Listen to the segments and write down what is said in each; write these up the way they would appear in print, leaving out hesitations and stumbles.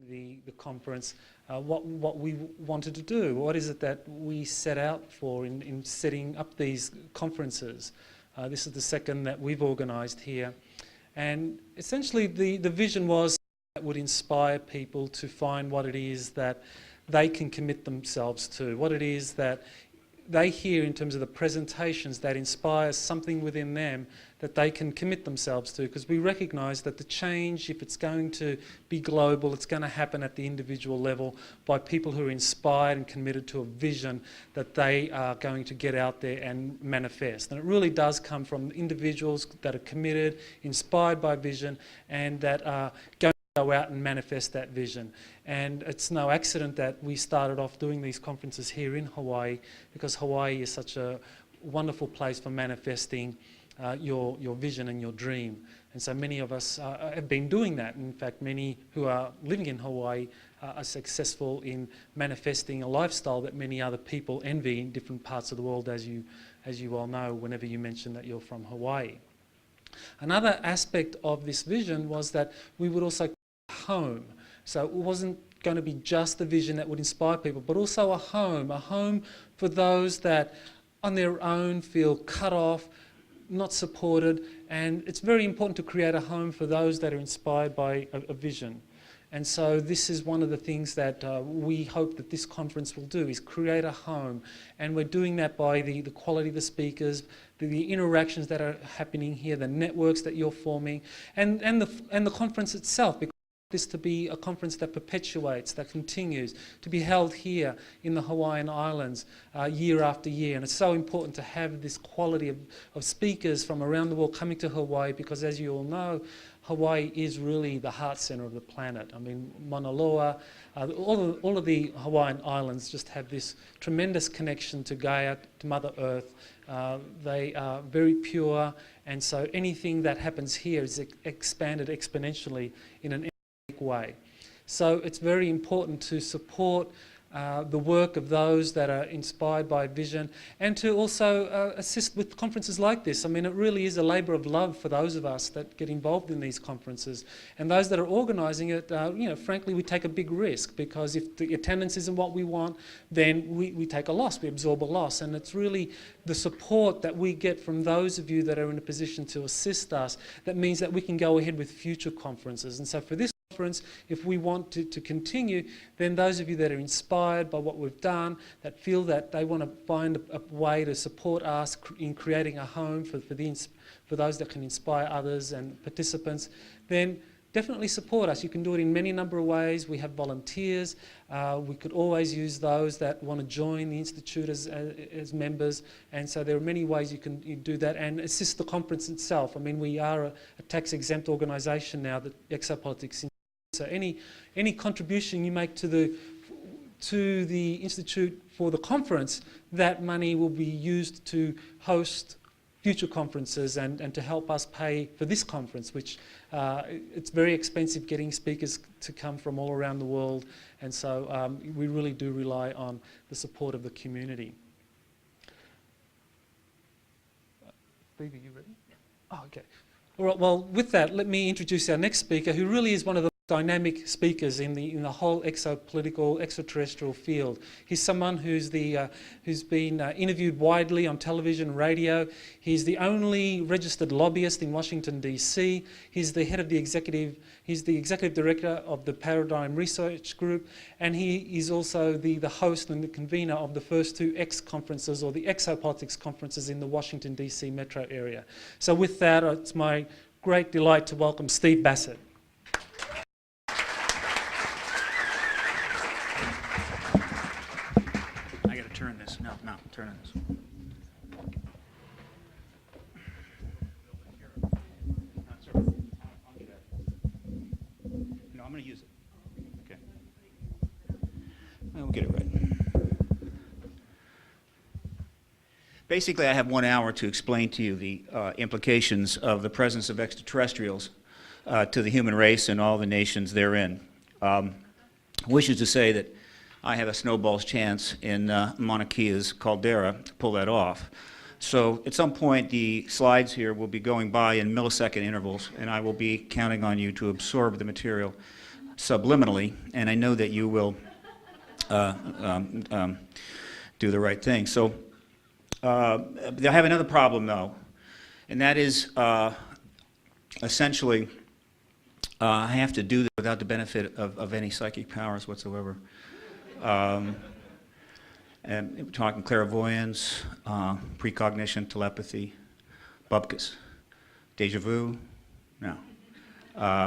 the conference, what we wanted to do. What is it that we set out for in setting up these conferences? This is the second that we've organised here. And essentially the vision was that would inspire people to find what it is that they can commit themselves to, what it is that they hear in terms of the presentations that inspires something within them that they can commit themselves to, because we recognise that the change, if it's going to be global, it's going to happen at the individual level by people who are inspired and committed to a vision that they are going to get out there and manifest. And it really does come from individuals that are committed, inspired by vision, and that are going to go out and manifest that vision. And it's no accident that we started off doing these conferences here in Hawaii, because Hawaii is such a wonderful place for manifesting your vision and your dream. And so many of us have been doing that. In fact, many who are living in Hawaii are successful in manifesting a lifestyle that many other people envy in different parts of the world, as you all know whenever you mention that you're from Hawaii. Another aspect of this vision was that we would also home. So it wasn't going to be just a vision that would inspire people, but also a home for those that on their own feel cut off, not supported. And it's very important to create a home for those that are inspired by a vision. And so this is one of the things that we hope that this conference will do, is create a home. And we're doing that by the quality of the speakers, the interactions that are happening here, the networks that you're forming, and the conference itself. This to be a conference that perpetuates, that continues, to be held here in the Hawaiian Islands year after year. And it's so important to have this quality of speakers from around the world coming to Hawaii, because as you all know, Hawaii is really the heart centre of the planet. I mean, Mauna Loa, all of the Hawaiian Islands just have this tremendous connection to Gaia, to Mother Earth. They are very pure, and so anything that happens here is expanded exponentially in an way. So it's very important to support the work of those that are inspired by vision, and to also assist with conferences like this. I mean, it really is a labour of love for those of us that get involved in these conferences. And those that are organising it, you know, frankly, we take a big risk, because if the attendance isn't what we want, then we take a loss, we absorb a loss. And it's really the support that we get from those of you that are in a position to assist us that means that we can go ahead with future conferences. And so for this conference, if we want to continue, then those of you that are inspired by what we've done, that feel that they want to find a way to support us in creating a home for those that can inspire others and participants, then definitely support us. You can do it in many number of ways. We have volunteers. We could always use those that want to join the Institute as members. And so there are many ways you can do that and assist the conference itself. I mean, we are a tax-exempt organisation now, the Exopolitical. So any contribution you make to the Institute for the conference, that money will be used to host future conferences and to help us pay for this conference, which it's very expensive getting speakers to come from all around the world. And so we really do rely on the support of the community. Steve, are you ready? Oh, okay. All right, well, with that, let me introduce our next speaker, who really is one of the dynamic speakers in the whole exopolitical, extraterrestrial field. He's someone who's been interviewed widely on television and radio. He's the only registered lobbyist in Washington, D.C. He's the head of the he's the executive director of the Paradigm Research Group, and he is also the host and the convener of the first two X conferences, or the Exopolitics conferences, in the Washington, D.C. metro area. So with that, it's my great delight to welcome Steve Bassett. Turn this. No, turn on this. No, I'm going to use it. Okay. We'll get it right. Basically, I have 1 hour to explain to you the implications of the presence of extraterrestrials to the human race and all the nations therein. Which is to say that I have a snowball's chance in Mauna Kea's caldera to pull that off. So at some point, the slides here will be going by in millisecond intervals, and I will be counting on you to absorb the material subliminally, and I know that you will do the right thing. So I have another problem, though, and that is essentially I have to do this without the benefit of any psychic powers whatsoever. And we're talking clairvoyance, precognition, telepathy, bupkis, deja vu, no.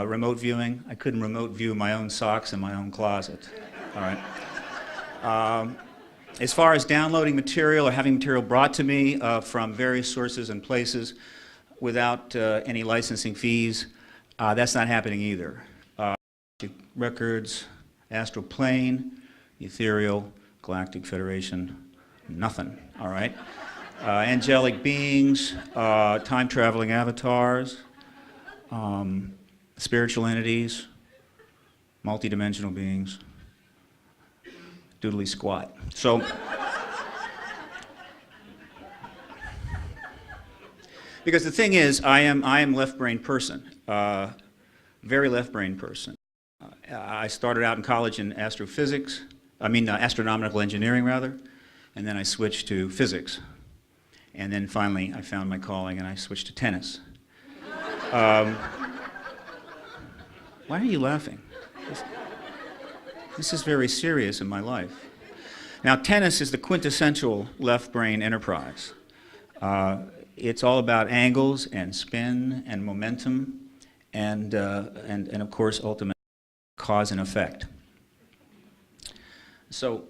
Remote viewing, I couldn't remote view my own socks in my own closet, all right. As far as downloading material or having material brought to me from various sources and places without any licensing fees, that's not happening either. Records, astral plane, ethereal, galactic federation, nothing, all right? Angelic beings, time-traveling avatars, spiritual entities, multidimensional beings, doodly squat. So, because the thing is, I am left-brain person, very left-brain person. I started out in college in astronomical engineering rather, and then I switched to physics. And then finally I found my calling and I switched to tennis. Why are you laughing? This is very serious in my life. Now, tennis is the quintessential left-brain enterprise. It's all about angles and spin and momentum and of course, ultimate cause and effect. So,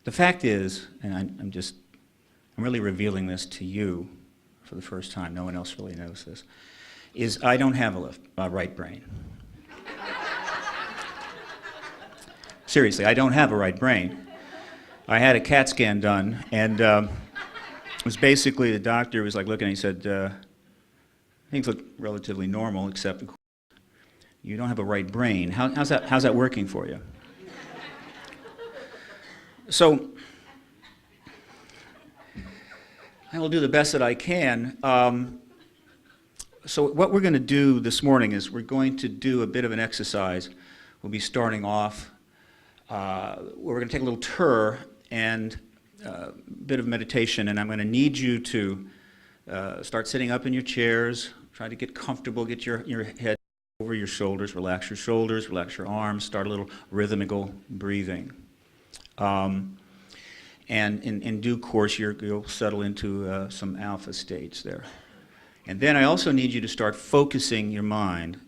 the fact is, and I'm really revealing this to you for the first time, no one else really knows this, is I don't have a right brain. Seriously, I don't have a right brain. I had a CAT scan done, and it was basically the doctor was like looking and he said, things look relatively normal, except you don't have a right brain. How's that working for you? So, I will do the best that I can. So what we're going to do this morning is we're going to do a bit of an exercise. We'll be starting off, we're going to take a little tour and a bit of meditation, and I'm going to need you to start sitting up in your chairs, try to get comfortable, get your head over your shoulders, relax your arms, start a little rhythmical breathing. And in due course, you'll settle into some alpha states there. And then I also need you to start focusing your mind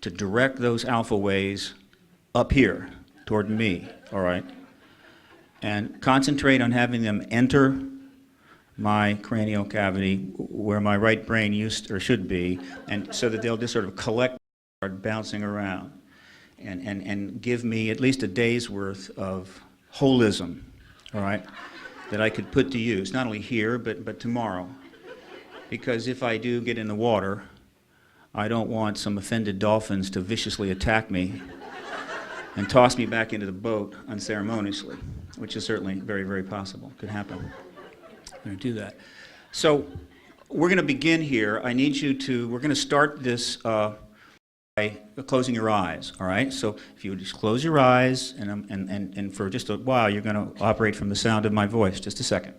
to direct those alpha waves up here toward me, all right? And concentrate on having them enter my cranial cavity where my right brain should be, and so that they'll just sort of collect, start bouncing around, and give me at least a day's worth of holism, all right, that I could put to use, not only here, but tomorrow. Because if I do get in the water, I don't want some offended dolphins to viciously attack me and toss me back into the boat unceremoniously, which is certainly very, very possible. Could happen. I'm going to do that. So we're going to begin here. We're going to start this by closing your eyes, all right? So if you would just close your eyes, and for just a while, you're going to operate from the sound of my voice. Just a second.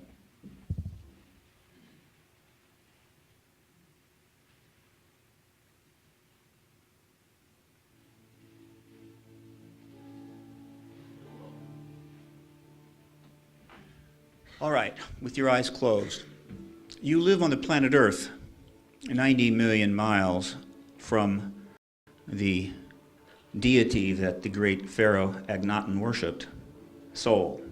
All right, with your eyes closed. You live on the planet Earth, 90 million miles from the deity that the great Pharaoh Akhenaten worshipped, Sol.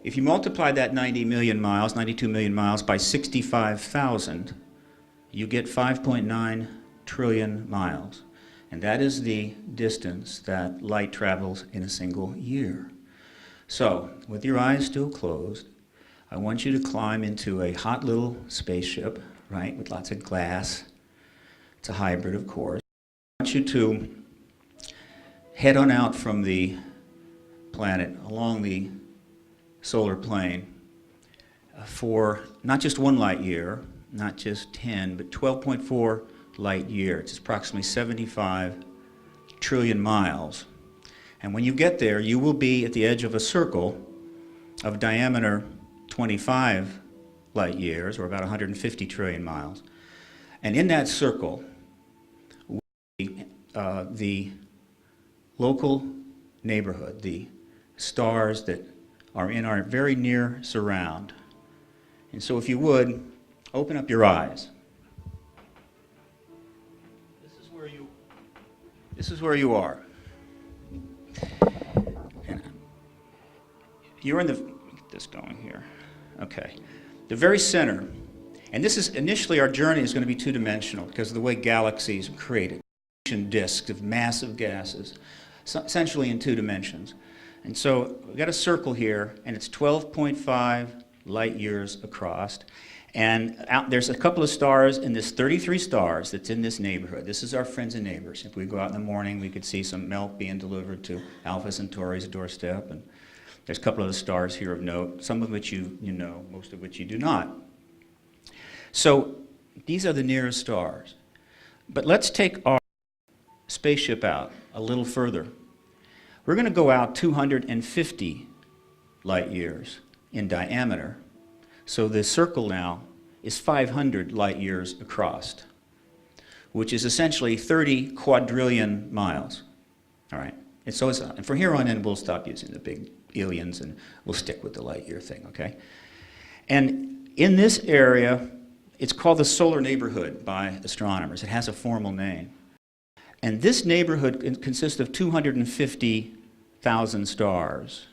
If you multiply that 90 million miles, 92 million miles, by 65,000, you get 5.9 trillion miles. And that is the distance that light travels in a single year. So, with your eyes still closed, I want you to climb into a hot little spaceship, right, with lots of glass. It's a hybrid, of course. I want you to head on out from the planet along the solar plane for not just 1 light year, not just 10, but 12.4 light year. It's approximately 75 trillion miles. And when you get there, you will be at the edge of a circle of diameter 25 light years, or about 150 trillion miles. And in that circle, the local neighborhood, the stars that are in our very near surround. And so if you would, open up your eyes. This is where you are. And you're in the, get this going here. Okay. The very center, and this is, initially our journey is going to be two-dimensional because of the way galaxies are created. Disks of massive gases, essentially in 2 dimensions. And so we've got a circle here, and it's 12.5 light years across. And there's a couple of stars in this 33 stars that's in this neighborhood. This is our friends and neighbors. If we go out in the morning, we could see some milk being delivered to Alpha Centauri's doorstep. And there's a couple of the stars here of note, some of which you know, most of which you do not. So these are the nearest stars. But let's take our spaceship out a little further. We're going to go out 250 light years in diameter. So this circle now is 500 light years across, which is essentially 30 quadrillion miles. All right. And so and from here on in, we'll stop using the big aliens and we'll stick with the light year thing, okay? And in this area, it's called the solar neighborhood by astronomers. It has a formal name. And this neighborhood consists of 250,000 stars.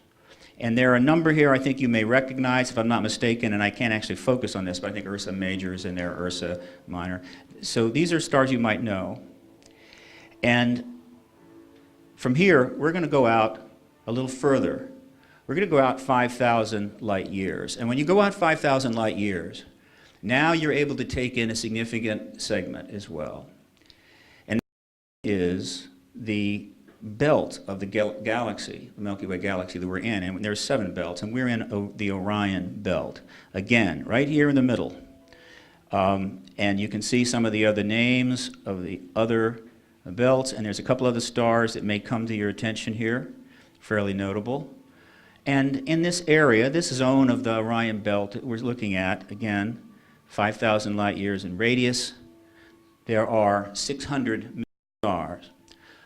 And there are a number here I think you may recognize, if I'm not mistaken, and I can't actually focus on this, but I think Ursa Major is in there, Ursa Minor. So these are stars you might know. And from here, we're going to go out a little further. We're going to go out 5,000 light years. And when you go out 5,000 light years, now you're able to take in a significant segment as well. Is the belt of the galaxy, the Milky Way galaxy that we're in, and there's 7 belts, and we're in the Orion belt. Again, right here in the middle. And you can see some of the other names of the other belts, and there's a couple other stars that may come to your attention here, fairly notable. And in this area, this zone of the Orion belt that we're looking at, again, 5,000 light years in radius, there are 600 million stars.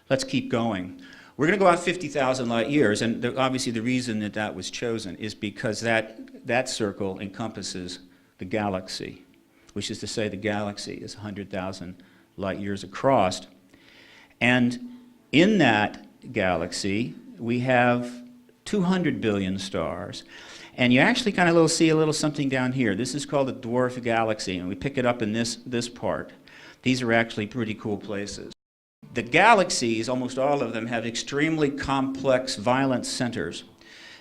Let's keep going. We're going to go out 50,000 light years, and obviously the reason that that was chosen is because that circle encompasses the galaxy, which is to say the galaxy is 100,000 light years across. And in that galaxy, we have 200 billion stars. And you actually kind of see a little something down here. This is called a dwarf galaxy, and we pick it up in this part. These are actually pretty cool places. The galaxies, almost all of them, have extremely complex, violent centers.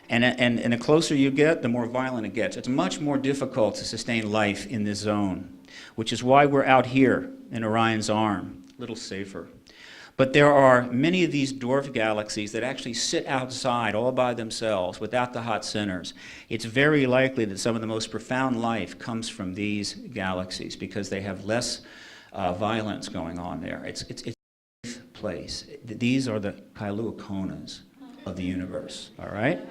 And the closer you get, the more violent it gets. It's much more difficult to sustain life in this zone, which is why we're out here in Orion's arm, a little safer. But there are many of these dwarf galaxies that actually sit outside all by themselves without the hot centers. It's very likely that some of the most profound life comes from these galaxies because they have less violence going on there. It's place. These are the Kailua Konas of the universe, all right?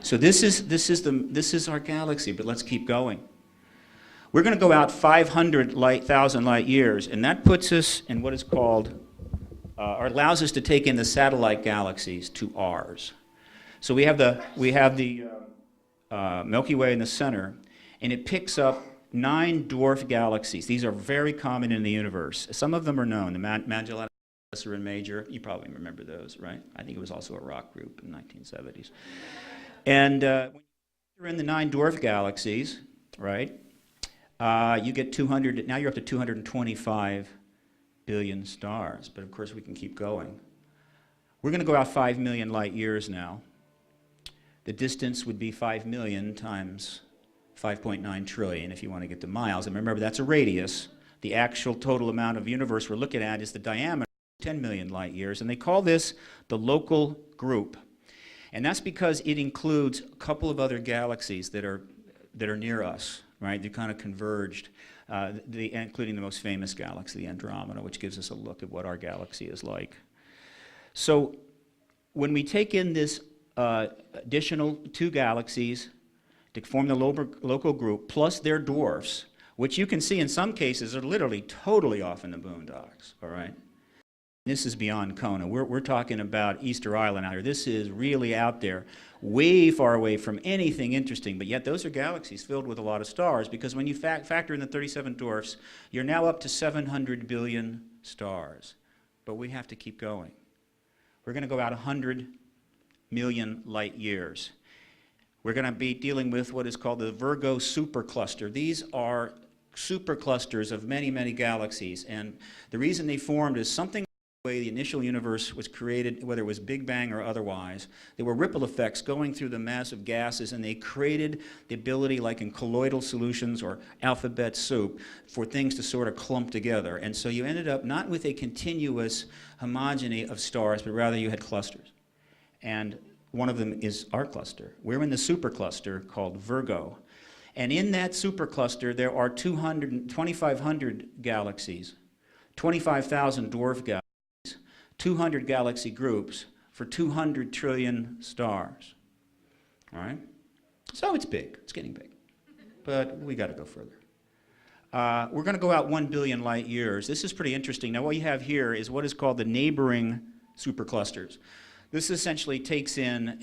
So this is our galaxy, but let's keep going. We're going to go out 500,000 light years, and that puts us in what is called, or allows us to take in the satellite galaxies to ours. So we have the Milky Way in the center, and it picks up 9 dwarf galaxies. These are very common in the universe. Some of them are known. The Magellan and Major, you probably remember those, right? I think it was also a rock group in the 1970s. And when you're in the 9 dwarf galaxies, right, you get 200, now you're up to 225 billion stars. But of course, we can keep going. We're going to go out 5 million light years now. The distance would be 5 million times 5.9 trillion if you want to get to miles. And remember, that's a radius. The actual total amount of universe we're looking at is the diameter. 10 million light years, and they call this the local group. And that's because it includes a couple of other galaxies that are near us, right? They're kind of converged. including the most famous galaxy, Andromeda, which gives us a look at what our galaxy is like. So when we take in this additional 2 galaxies to form the local group, plus their dwarfs, which you can see in some cases are literally totally off in the boondocks, all right? This is beyond Kona. We're talking about Easter Island out here. This is really out there, way far away from anything interesting, but yet those are galaxies filled with a lot of stars, because when you factor in the 37 dwarfs, you're now up to 700 billion stars. But we have to keep going. We're going to go out 100 million light years. We're going to be dealing with what is called the Virgo supercluster. These are superclusters of many, many galaxies, and the reason they formed is something the way the initial universe was created, whether it was Big Bang or otherwise. There were ripple effects going through the massive gases, and they created the ability, like in colloidal solutions or alphabet soup, for things to sort of clump together. And so you ended up not with a continuous homogeny of stars, but rather you had clusters. And one of them is our cluster. We're in the supercluster called Virgo. And in that supercluster, there are 2,500 galaxies, 25,000 dwarf galaxies, 200 galaxy groups for 200 trillion stars. All right? So it's big. It's getting big. But we got to go further. We're going to go out 1 billion light years. This is pretty interesting. Now, what you have here is what is called the neighboring superclusters. This essentially takes in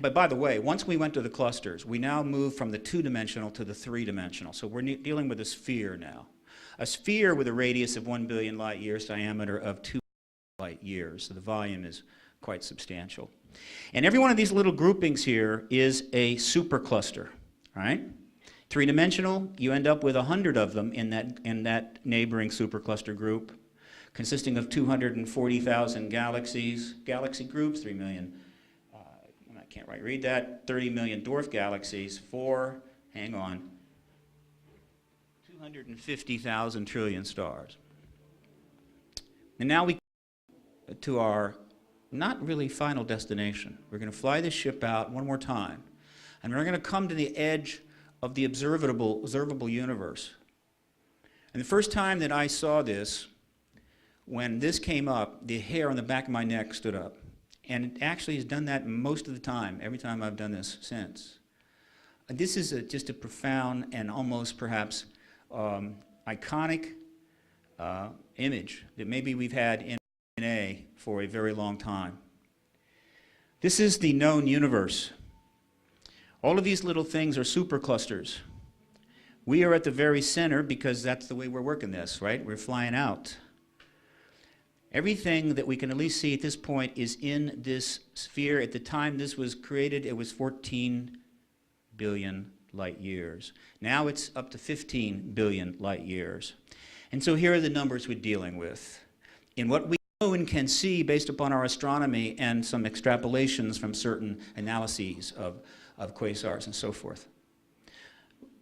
but by the way, once we went to the clusters, we now move from the 2-dimensional to the 3-dimensional. So we're dealing with a sphere now. A sphere with a radius of 1 billion light years, diameter of 2 light years. So the volume is quite substantial. And every one of these little groupings here is a supercluster, right? 3-dimensional, you end up with 100 of them in that neighboring supercluster group, consisting of 240,000 galaxies, galaxy groups, 3 million, I can't read that, 30 million dwarf galaxies, 250,000 trillion stars. And now we to our not really final destination. We're going to fly this ship out one more time, and we're going to come to the edge of the observable universe. And the first time that I saw this, when this came up, the hair on the back of my neck stood up. And it actually has done that most of the time, every time I've done this since. This is just a profound and almost perhaps iconic image that maybe we've had in DNA for a very long time. This is the known universe. All of these little things are superclusters. We are at the very center because that's the way we're working this, right? We're flying out. Everything that we can at least see at this point is in this sphere. At the time this was created, it was 14 billion light years. Now it's up to 15 billion light years. And so here are the numbers we're dealing with. In what we know and can see based upon our astronomy and some extrapolations from certain analyses of quasars and so forth,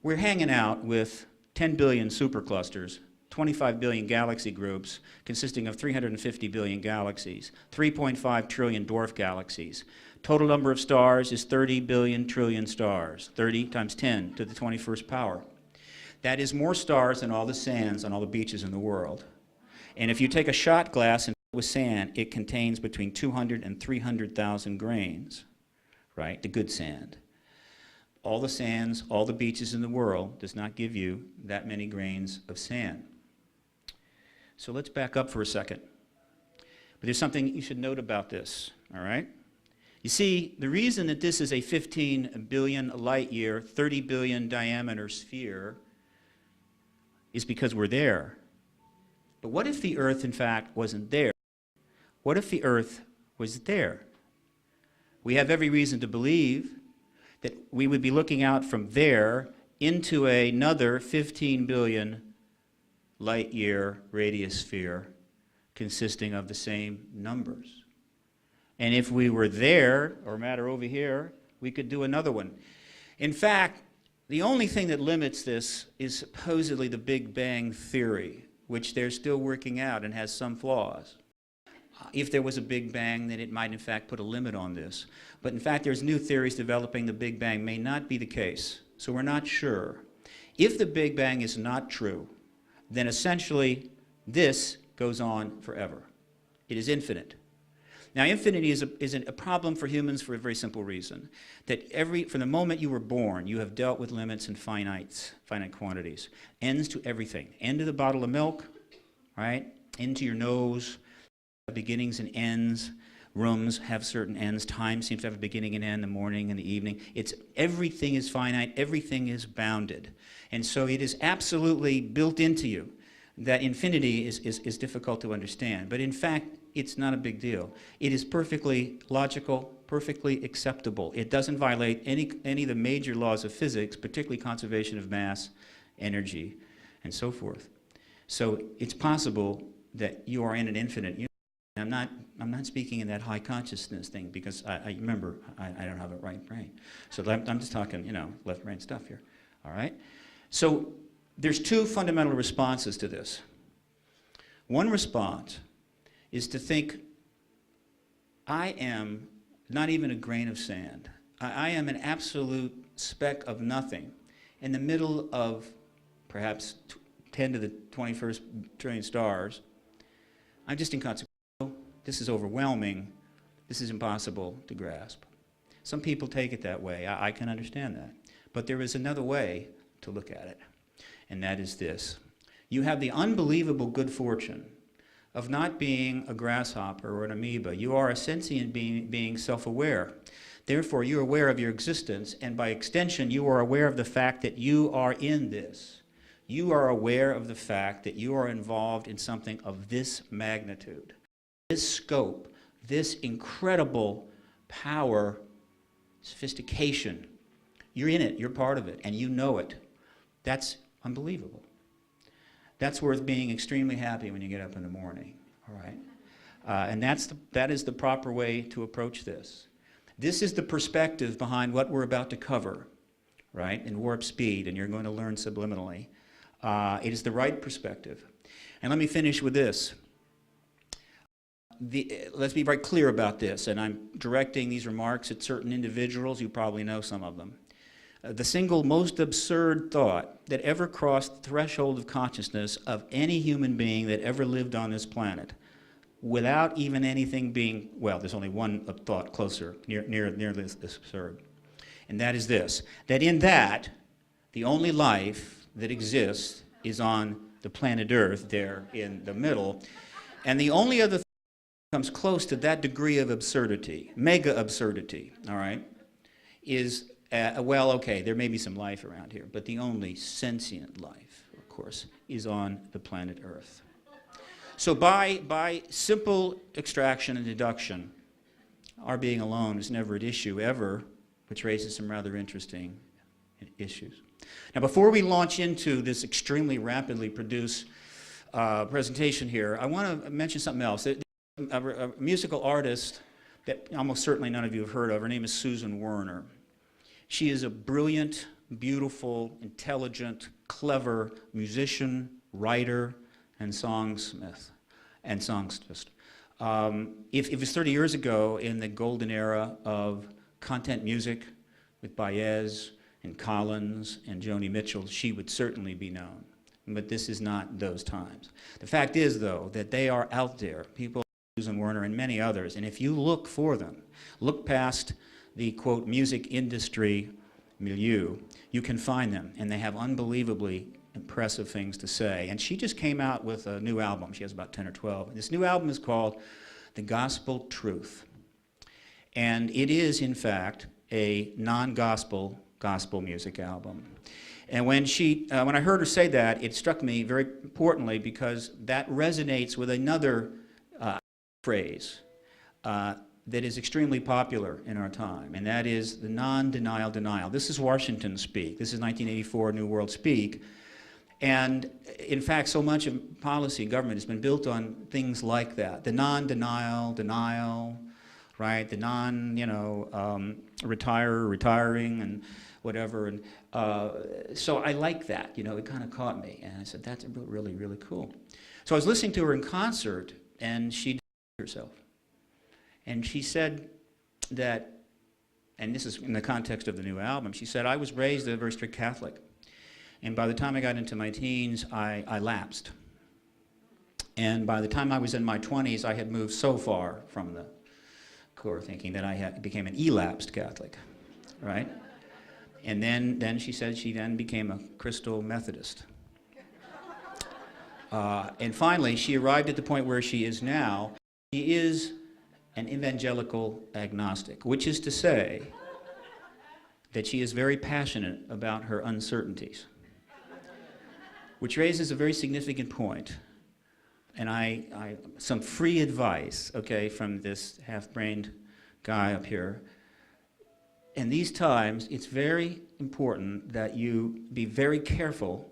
we're hanging out with 10 billion superclusters, 25 billion galaxy groups consisting of 350 billion galaxies, 3.5 trillion dwarf galaxies. Total number of stars is 30 billion trillion stars, 30 times 10 to the 21st power. That is more stars than all the sands on all the beaches in the world. And if you take a shot glass and fill it with sand, it contains between 200 and 300,000 grains, right? The good sand. All the sands, all the beaches in the world does not give you that many grains of sand. So let's back up for a second. But there's something you should note about this, all right? You see, the reason that this is a 15 billion light year, 30 billion diameter sphere is because we're there. But what if the Earth, in fact, wasn't there? What if the Earth was there? We have every reason to believe that we would be looking out from there into another 15 billion light year radius sphere consisting of the same numbers. And if we were there, or matter over here, we could do another one. In fact, the only thing that limits this is supposedly the Big Bang theory, which they're still working out and has some flaws. If there was a Big Bang, then it might in fact put a limit on this. But in fact, there's new theories developing the Big Bang may not be the case, so we're not sure. If the Big Bang is not true, then essentially this goes on forever. It is infinite. Now, infinity is a problem for humans for a very simple reason, that from the moment you were born, you have dealt with limits and finite quantities. Ends to everything. End to the bottle of milk, right? Into your nose, beginnings and ends. Rooms have certain ends. Time seems to have a beginning and end, the morning and the evening. Everything is finite. Everything is bounded. And so it is absolutely built into you that infinity is difficult to understand. But in fact, it's not a big deal. It is perfectly logical, perfectly acceptable. It doesn't violate any of the major laws of physics, particularly conservation of mass, energy, and so forth. So it's possible that you are in an infinite universe. I'm not speaking in that high consciousness thing because I remember I don't have a right brain. So I'm just talking, left brain stuff here. All right? So there's two fundamental responses to this. One response is to think, I am not even a grain of sand. I am an absolute speck of nothing in the middle of perhaps 10 to the 21st trillion stars. I'm just inconsequential. This is overwhelming. This is impossible to grasp. Some people take it that way. I can understand that. But there is another way to look at it, and that is this. You have the unbelievable good fortune of not being a grasshopper or an amoeba. You are a sentient being self-aware. Therefore, you're aware of your existence, and by extension, you are aware of the fact that you are in this. You are aware of the fact that you are involved in something of this magnitude, this scope, this incredible power, sophistication. You're in it, you're part of it, and you know it. That's unbelievable. That's worth being extremely happy when you get up in the morning, all right? And that is the proper way to approach this. This is the perspective behind what we're about to cover, right, in warp speed, and you're going to learn subliminally. It is the right perspective. And let me finish with this. Let's be very clear about this, and I'm directing these remarks at certain individuals. You probably know some of them. The single most absurd thought that ever crossed the threshold of consciousness of any human being that ever lived on this planet, without even anything being, well, there's only one thought closer, near this absurd, and that is this, that in that, the only life that exists is on the planet Earth, there in the middle, and the only other thing that comes close to that degree of absurdity, mega absurdity, all right, is well, okay, there may be some life around here, but the only sentient life, of course, is on the planet Earth. So by simple extraction and deduction, our being alone is never at issue ever, which raises some rather interesting issues. Now, before we launch into this extremely rapidly produced presentation here, I want to mention something else. A musical artist that almost certainly none of you have heard of, her name is Susan Werner. She is a brilliant, beautiful, intelligent, clever musician, writer, and songsmith, and songstress. If it was 30 years ago in the golden era of content music with Baez and Collins and Joni Mitchell, she would certainly be known. But this is not those times. The fact is, though, that they are out there, people like Susan Werner and many others, and if you look for them, look past the, quote, music industry milieu, you can find them, and they have unbelievably impressive things to say. And she just came out with a new album. She has about 10 or 12. This new album is called The Gospel Truth. And it is, in fact, a non-gospel gospel music album. And when I heard her say that, it struck me very importantly because that resonates with another phrase that is extremely popular in our time, and that is the non-denial denial. This is Washington speak. This is 1984 New World speak. And in fact, so much of policy and government has been built on things like that. The non-denial, denial, right? The retiring, and whatever. And so I like that, it kind of caught me. And I said, that's really, really cool. So I was listening to her in concert, and she did herself. And she said that, and this is in the context of the new album, she said, I was raised a very strict Catholic. And by the time I got into my teens, I lapsed. And by the time I was in my 20s, I had moved so far from the core thinking that I became an elapsed Catholic, right? And then she said she then became a Crystal Methodist. And finally, she arrived at the point where she is now. She is an evangelical agnostic, which is to say that she is very passionate about her uncertainties, which raises a very significant point. And some free advice, okay, from this half-brained guy up here. In these times, it's very important that you be very careful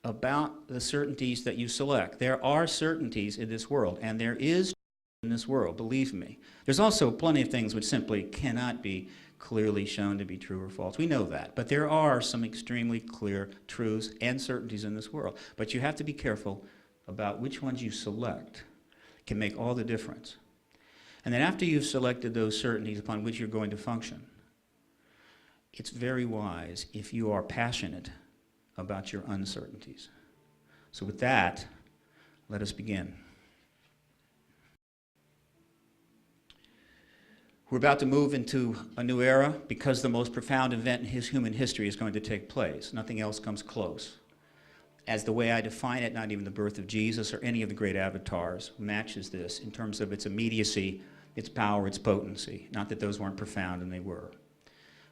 about the certainties that you select. There are certainties in this world, and there is in this world, believe me. There's also plenty of things which simply cannot be clearly shown to be true or false. We know that. But there are some extremely clear truths and certainties in this world. But you have to be careful about which ones you select. It can make all the difference. And then after you've selected those certainties upon which you're going to function, it's very wise if you are passionate about your uncertainties. So with that, let us begin. We're about to move into a new era because the most profound event in human history is going to take place. Nothing else comes close. As the way I define it, not even the birth of Jesus or any of the great avatars matches this in terms of its immediacy, its power, its potency. Not that those weren't profound, and they were.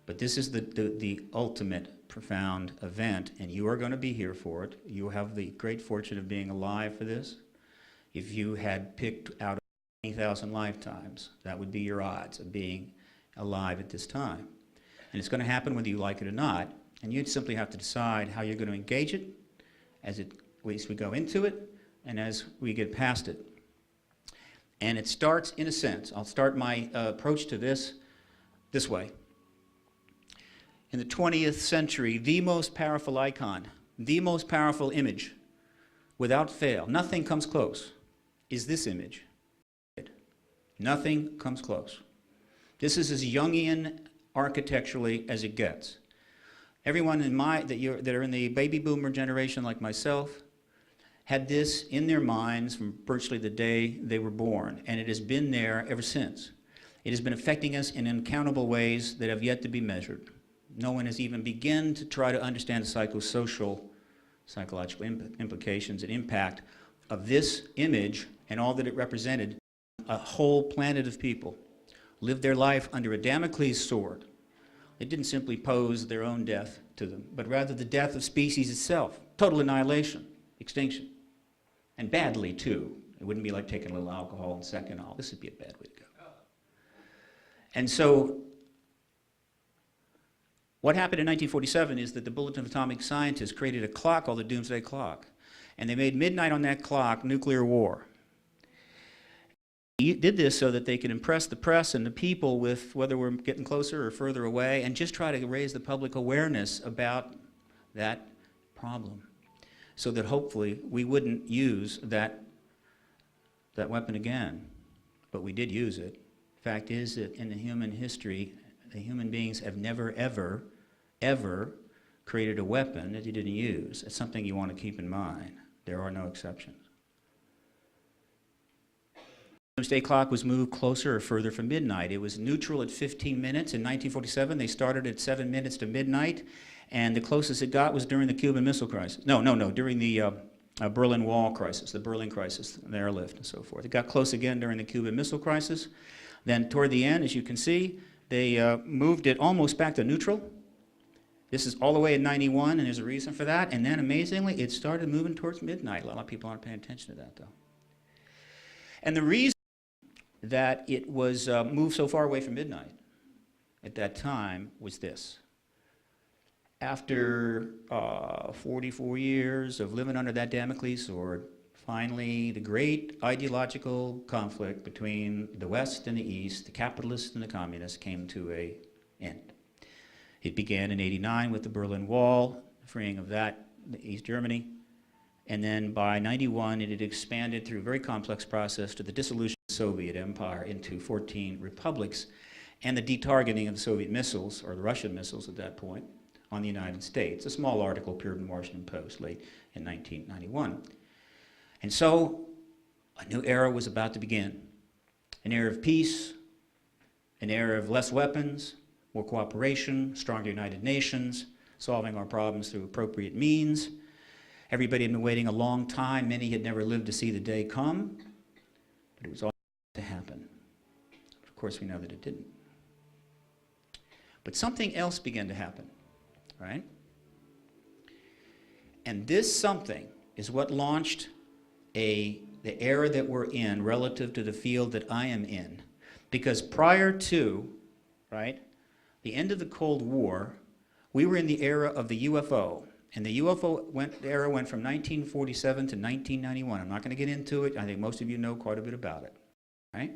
But this is the ultimate profound event, and you are going to be here for it. You have the great fortune of being alive for this. If you had picked out 20,000 lifetimes, that would be your odds of being alive at this time. And it's going to happen whether you like it or not, and you'd simply have to decide how you're going to engage it as we go into it and as we get past it. And it starts, in a sense, I'll start my approach to this way. In the 20th century, the most powerful icon, the most powerful image, without fail, nothing comes close, is this image. Nothing comes close. This is as Jungian architecturally as it gets. Everyone that are in the baby boomer generation like myself had this in their minds from virtually the day they were born, and it has been there ever since. It has been affecting us in uncountable ways that have yet to be measured. No one has even begun to try to understand the psychological implications and impact of this image and all that it represented. A whole planet of people lived their life under a Damocles sword. It didn't simply pose their own death to them, but rather the death of species itself. Total annihilation, extinction. And badly, too. It wouldn't be like taking a little alcohol and Seconal. This would be a bad way to go. And so what happened in 1947 is that the Bulletin of Atomic Scientists created a clock called the Doomsday Clock. And they made midnight on that clock nuclear war. He did this so that they could impress the press and the people with whether we're getting closer or further away and just try to raise the public awareness about that problem so that hopefully we wouldn't use that weapon again. But we did use it. Fact is that in the human history, the human beings have never, ever, ever created a weapon that you didn't use. It's something you want to keep in mind. There are no exceptions. The doomsday clock was moved closer or further from midnight. It was neutral at 15 minutes. In 1947, they started at 7 minutes to midnight, and the closest it got was during the Cuban Missile Crisis. No, during the Berlin Wall crisis, the Berlin crisis, the airlift and so forth. It got close again during the Cuban Missile Crisis. Then toward the end, as you can see, they moved it almost back to neutral. This is all the way in 91, and there's a reason for that. And then, amazingly, it started moving towards midnight. A lot of people aren't paying attention to that, though. And the reason that it was moved so far away from midnight at that time was this. After 44 years of living under that Damocles sword, finally the great ideological conflict between the West and the East, the capitalists and the communists, came to an end. It began in '89 with the Berlin Wall, the freeing of that, East Germany. And then by '91, it had expanded through a very complex process to the dissolution of the Soviet Empire into 14 republics and the detargeting of the Soviet missiles, or the Russian missiles at that point, on the United States. A small article appeared in the Washington Post late in 1991. And so a new era was about to begin. An era of peace, an era of less weapons, more cooperation, stronger United Nations, solving our problems through appropriate means. Everybody had been waiting a long time. Many had never lived to see the day come, but it was all to happen. Of course, we know that it didn't. But something else began to happen, right? And this something is what launched the era that we're in relative to the field that I am in. Because prior to, right, the end of the Cold War, we were in the era of the UFO. And the UFO era went from 1947 to 1991. I'm not going to get into it. I think most of you know quite a bit about it, right?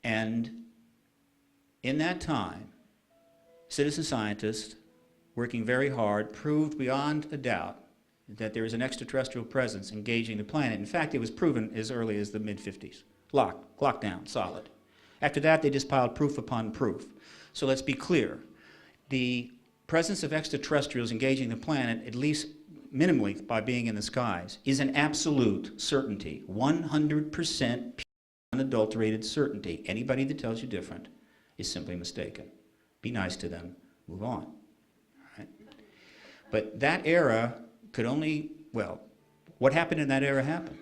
And in that time, citizen scientists, working very hard, proved beyond a doubt that there is an extraterrestrial presence engaging the planet. In fact, it was proven as early as the mid-50s. Locked down, solid. After that, they just piled proof upon proof. So let's be clear. The presence of extraterrestrials engaging the planet, at least minimally by being in the skies, is an absolute certainty. 100% pure, unadulterated certainty. Anybody that tells you different is simply mistaken. Be nice to them. Move on. Right? But that era could only, well, what happened in that era happened.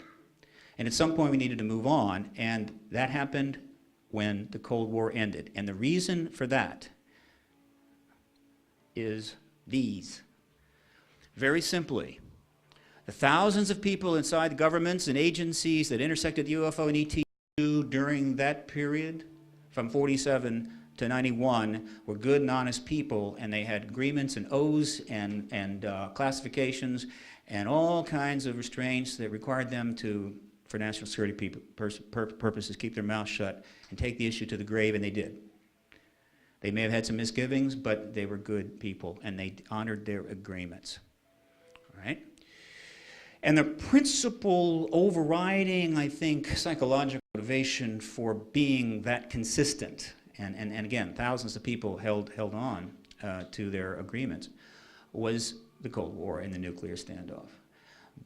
And at some point we needed to move on, and that happened when the Cold War ended. And the reason for that is these. Very simply, the thousands of people inside the governments and agencies that intersected UFO and ET during that period, from 47 to 91, were good and honest people, and they had agreements and oaths and classifications and all kinds of restraints that required them to, for national security purposes, keep their mouth shut and take the issue to the grave, and they did. They may have had some misgivings, but they were good people, and they honored their agreements. All right? And the principal overriding, I think, psychological motivation for being that consistent, and again, thousands of people held on to their agreements, was the Cold War and the nuclear standoff.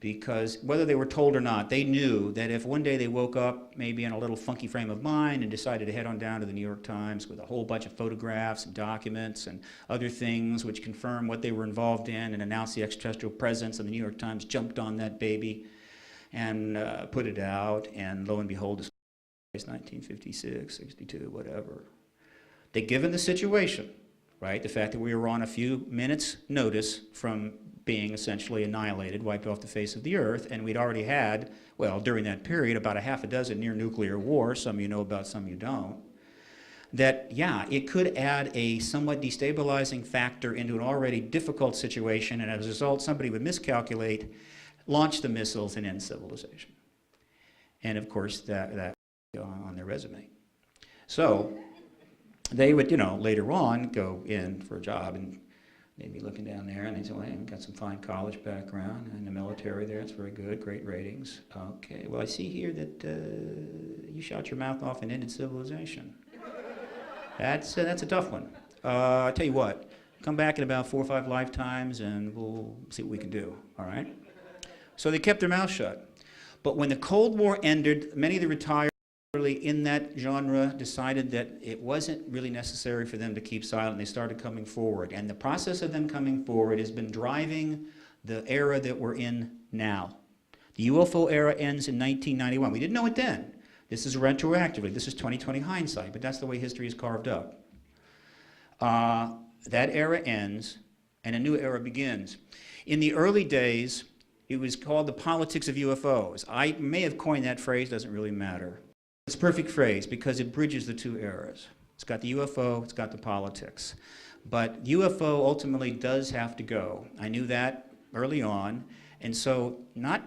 Because whether they were told or not, they knew that if one day they woke up maybe in a little funky frame of mind and decided to head on down to the New York Times with a whole bunch of photographs and documents and other things which confirm what they were involved in and announce the extraterrestrial presence, and the New York Times jumped on that baby and put it out, and lo and behold, it's 1956, 62, whatever. They, given the situation, right, the fact that we were on a few minutes' notice from being essentially annihilated, wiped off the face of the earth, and we'd already had, well, during that period, about a half a dozen near-nuclear wars, some you know about, some you don't, that, yeah, it could add a somewhat destabilizing factor into an already difficult situation, and as a result, somebody would miscalculate, launch the missiles, and end civilization. And of course, that on their resume. So they would, you know, later on go in for a job, and they'd be looking down there, and they'd say, well, hey, I've got some fine college background in the military there. It's very good, great ratings. Okay, well, I see here that you shot your mouth off and ended civilization. That's a tough one. I tell you what, come back in about 4 or 5 lifetimes, and we'll see what we can do, all right? So they kept their mouth shut. But when the Cold War ended, many of the retired in that genre decided that it wasn't really necessary for them to keep silent. They started coming forward. And the process of them coming forward has been driving the era that we're in now. The UFO era ends in 1991. We didn't know it then. This is retroactively. This is 2020 hindsight, but that's the way history is carved up. That era ends, and a new era begins. In the early days, it was called the politics of UFOs. I may have coined that phrase, doesn't really matter. It's a perfect phrase because it bridges the two eras. It's got the UFO, it's got the politics. But UFO ultimately does have to go. I knew that early on, and so not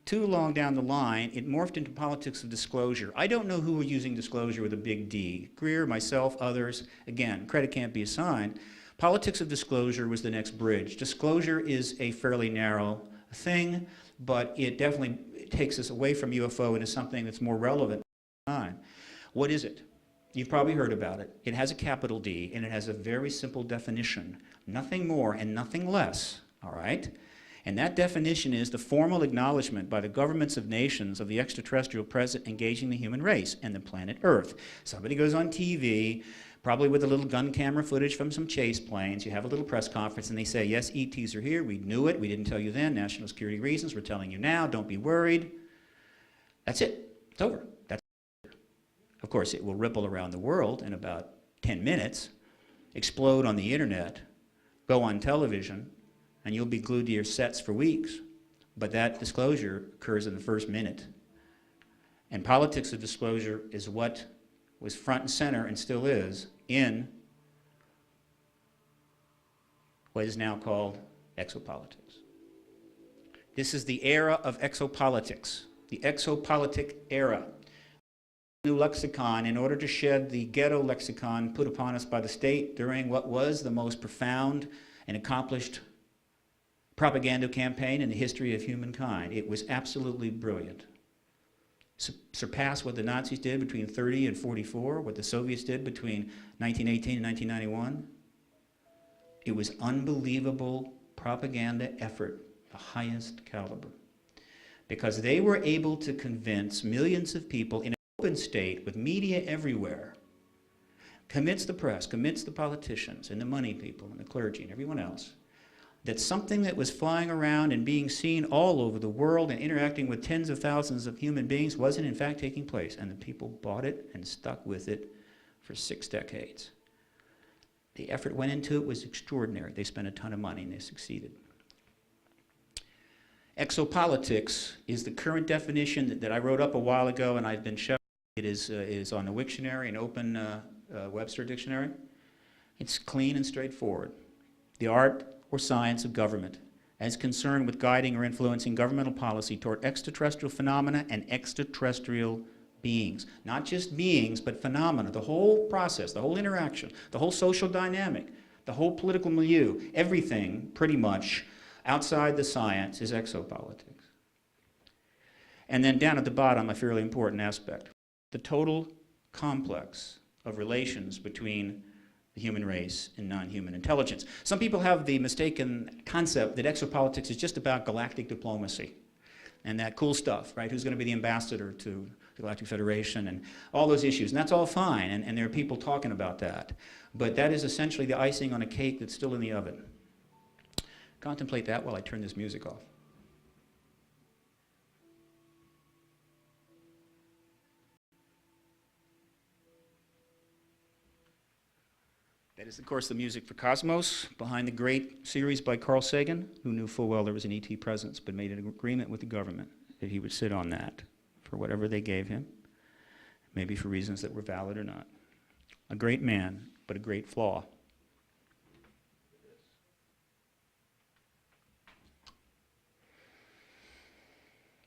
too long down the line, it morphed into politics of disclosure. I don't know who were using disclosure with a big D. Greer, myself, others. Again, credit can't be assigned. Politics of disclosure was the next bridge. Disclosure is a fairly narrow thing, but it definitely takes us away from UFO into something that's more relevant. What is it? You've probably heard about it. It has a capital D, and it has a very simple definition. Nothing more and nothing less, all right? And that definition is the formal acknowledgement by the governments of nations of the extraterrestrial presence engaging the human race and the planet Earth. Somebody goes on TV, probably with a little gun camera footage from some chase planes. You have a little press conference, and they say, yes, ETs are here. We knew it. We didn't tell you then. National security reasons. We're telling you now. Don't be worried. That's it. It's over. That's it. Of course, it will ripple around the world in about 10 minutes, explode on the internet, go on television, and you'll be glued to your sets for weeks. But that disclosure occurs in the first minute. And politics of disclosure is what was front and center and still is in what is now called exopolitics. This is the era of exopolitics, the exopolitic era. New lexicon in order to shed the ghetto lexicon put upon us by the state during what was the most profound and accomplished propaganda campaign in the history of humankind. It was absolutely brilliant. Surpassed what the Nazis did between 30 and 44, what the Soviets did between 1918 and 1991. It was unbelievable propaganda effort, the highest caliber, because they were able to convince millions of people in an open state with media everywhere, convince the press, convince the politicians and the money people and the clergy and everyone else, that something that was flying around and being seen all over the world and interacting with tens of thousands of human beings wasn't in fact taking place. And the people bought it and stuck with it for 6 decades. The effort went into it was extraordinary. They spent a ton of money and they succeeded. Exopolitics is the current definition that I wrote up a while ago, and I've been showing. It is on the Wiktionary, an open Webster dictionary. It's clean and straightforward. The art or science of government as concerned with guiding or influencing governmental policy toward extraterrestrial phenomena and extraterrestrial beings. Not just beings, but phenomena, the whole process, the whole interaction, the whole social dynamic, the whole political milieu, everything pretty much outside the science is exopolitics. And then down at the bottom, a fairly important aspect, the total complex of relations between the human race and non-human intelligence. Some people have the mistaken concept that exopolitics is just about galactic diplomacy and that cool stuff, right? Who's going to be the ambassador to the Galactic Federation and all those issues. And that's all fine, and there are people talking about that. But that is essentially the icing on a cake that's still in the oven. Contemplate that while I turn this music off. That is, of course, the music for Cosmos, behind the great series by Carl Sagan, who knew full well there was an ET presence, but made an agreement with the government that he would sit on that for whatever they gave him, maybe for reasons that were valid or not. A great man, but a great flaw.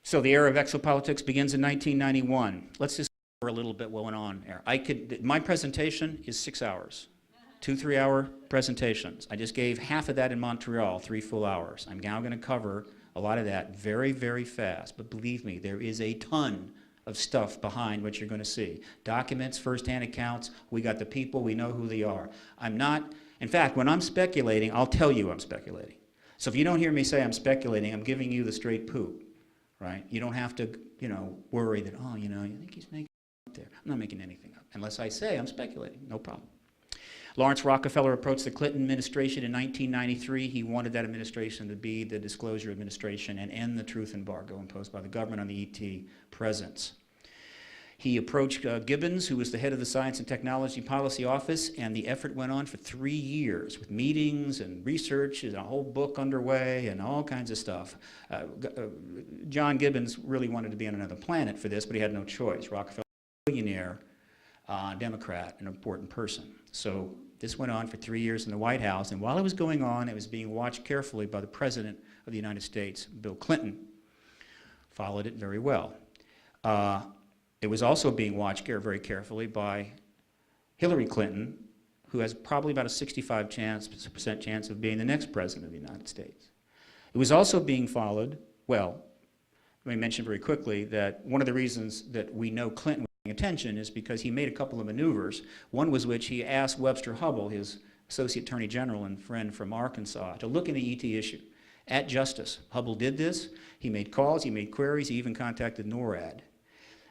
So the era of exopolitics begins in 1991. Let's just cover a little bit what went on there. My presentation is 6 hours. 2 3-hour presentations. I just gave half of that in Montreal, 3 full hours. I'm now going to cover a lot of that very, very fast. But believe me, there is a ton of stuff behind what you're going to see. Documents, first-hand accounts. We got the people. We know who they are. I'm not, in fact, when I'm speculating, I'll tell you I'm speculating. So if you don't hear me say I'm speculating, I'm giving you the straight poop, right? You don't have to, worry that, oh, you think he's making up there. I'm not making anything up. Unless I say I'm speculating, no problem. Lawrence Rockefeller approached the Clinton administration in 1993. He wanted that administration to be the disclosure administration and end the truth embargo imposed by the government on the ET presence. He approached Gibbons, who was the head of the Science and Technology Policy Office, and the effort went on for 3 years with meetings and research and a whole book underway and all kinds of stuff. John Gibbons really wanted to be on another planet for this, but he had no choice. Rockefeller was a billionaire, Democrat, an important person. So this went on for 3 years in the White House, and while it was going on, it was being watched carefully by the President of the United States, Bill Clinton. Followed it very well. It was also being watched very carefully by Hillary Clinton, who has probably about a 65% chance of being the next President of the United States. It was also being followed, well, let me mention very quickly that one of the reasons that we know Clinton attention is because he made a couple of maneuvers. One was which he asked Webster Hubbell, his Associate Attorney General and friend from Arkansas, to look into the ET issue at justice. Hubbell did this. He made calls, he made queries, he even contacted NORAD.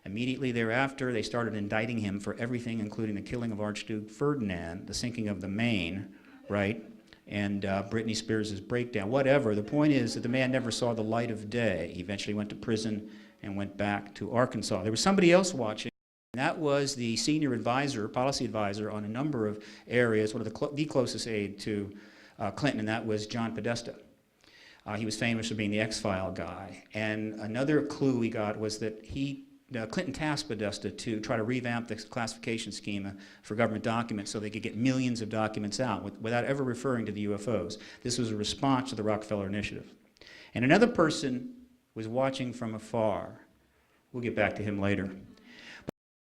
Immediately thereafter, they started indicting him for everything, including the killing of Archduke Ferdinand, the sinking of the Maine, right, and Britney Spears' breakdown, whatever. The point is that the man never saw the light of day. He eventually went to prison and went back to Arkansas. There was somebody else watching. That was the senior advisor, policy advisor on a number of areas, one of the closest aide to Clinton, and that was John Podesta. He was famous for being the X-File guy. And another clue we got was that Clinton tasked Podesta to try to revamp the classification scheme for government documents so they could get millions of documents out without ever referring to the UFOs. This was a response to the Rockefeller Initiative. And another person was watching from afar. We'll get back to him later.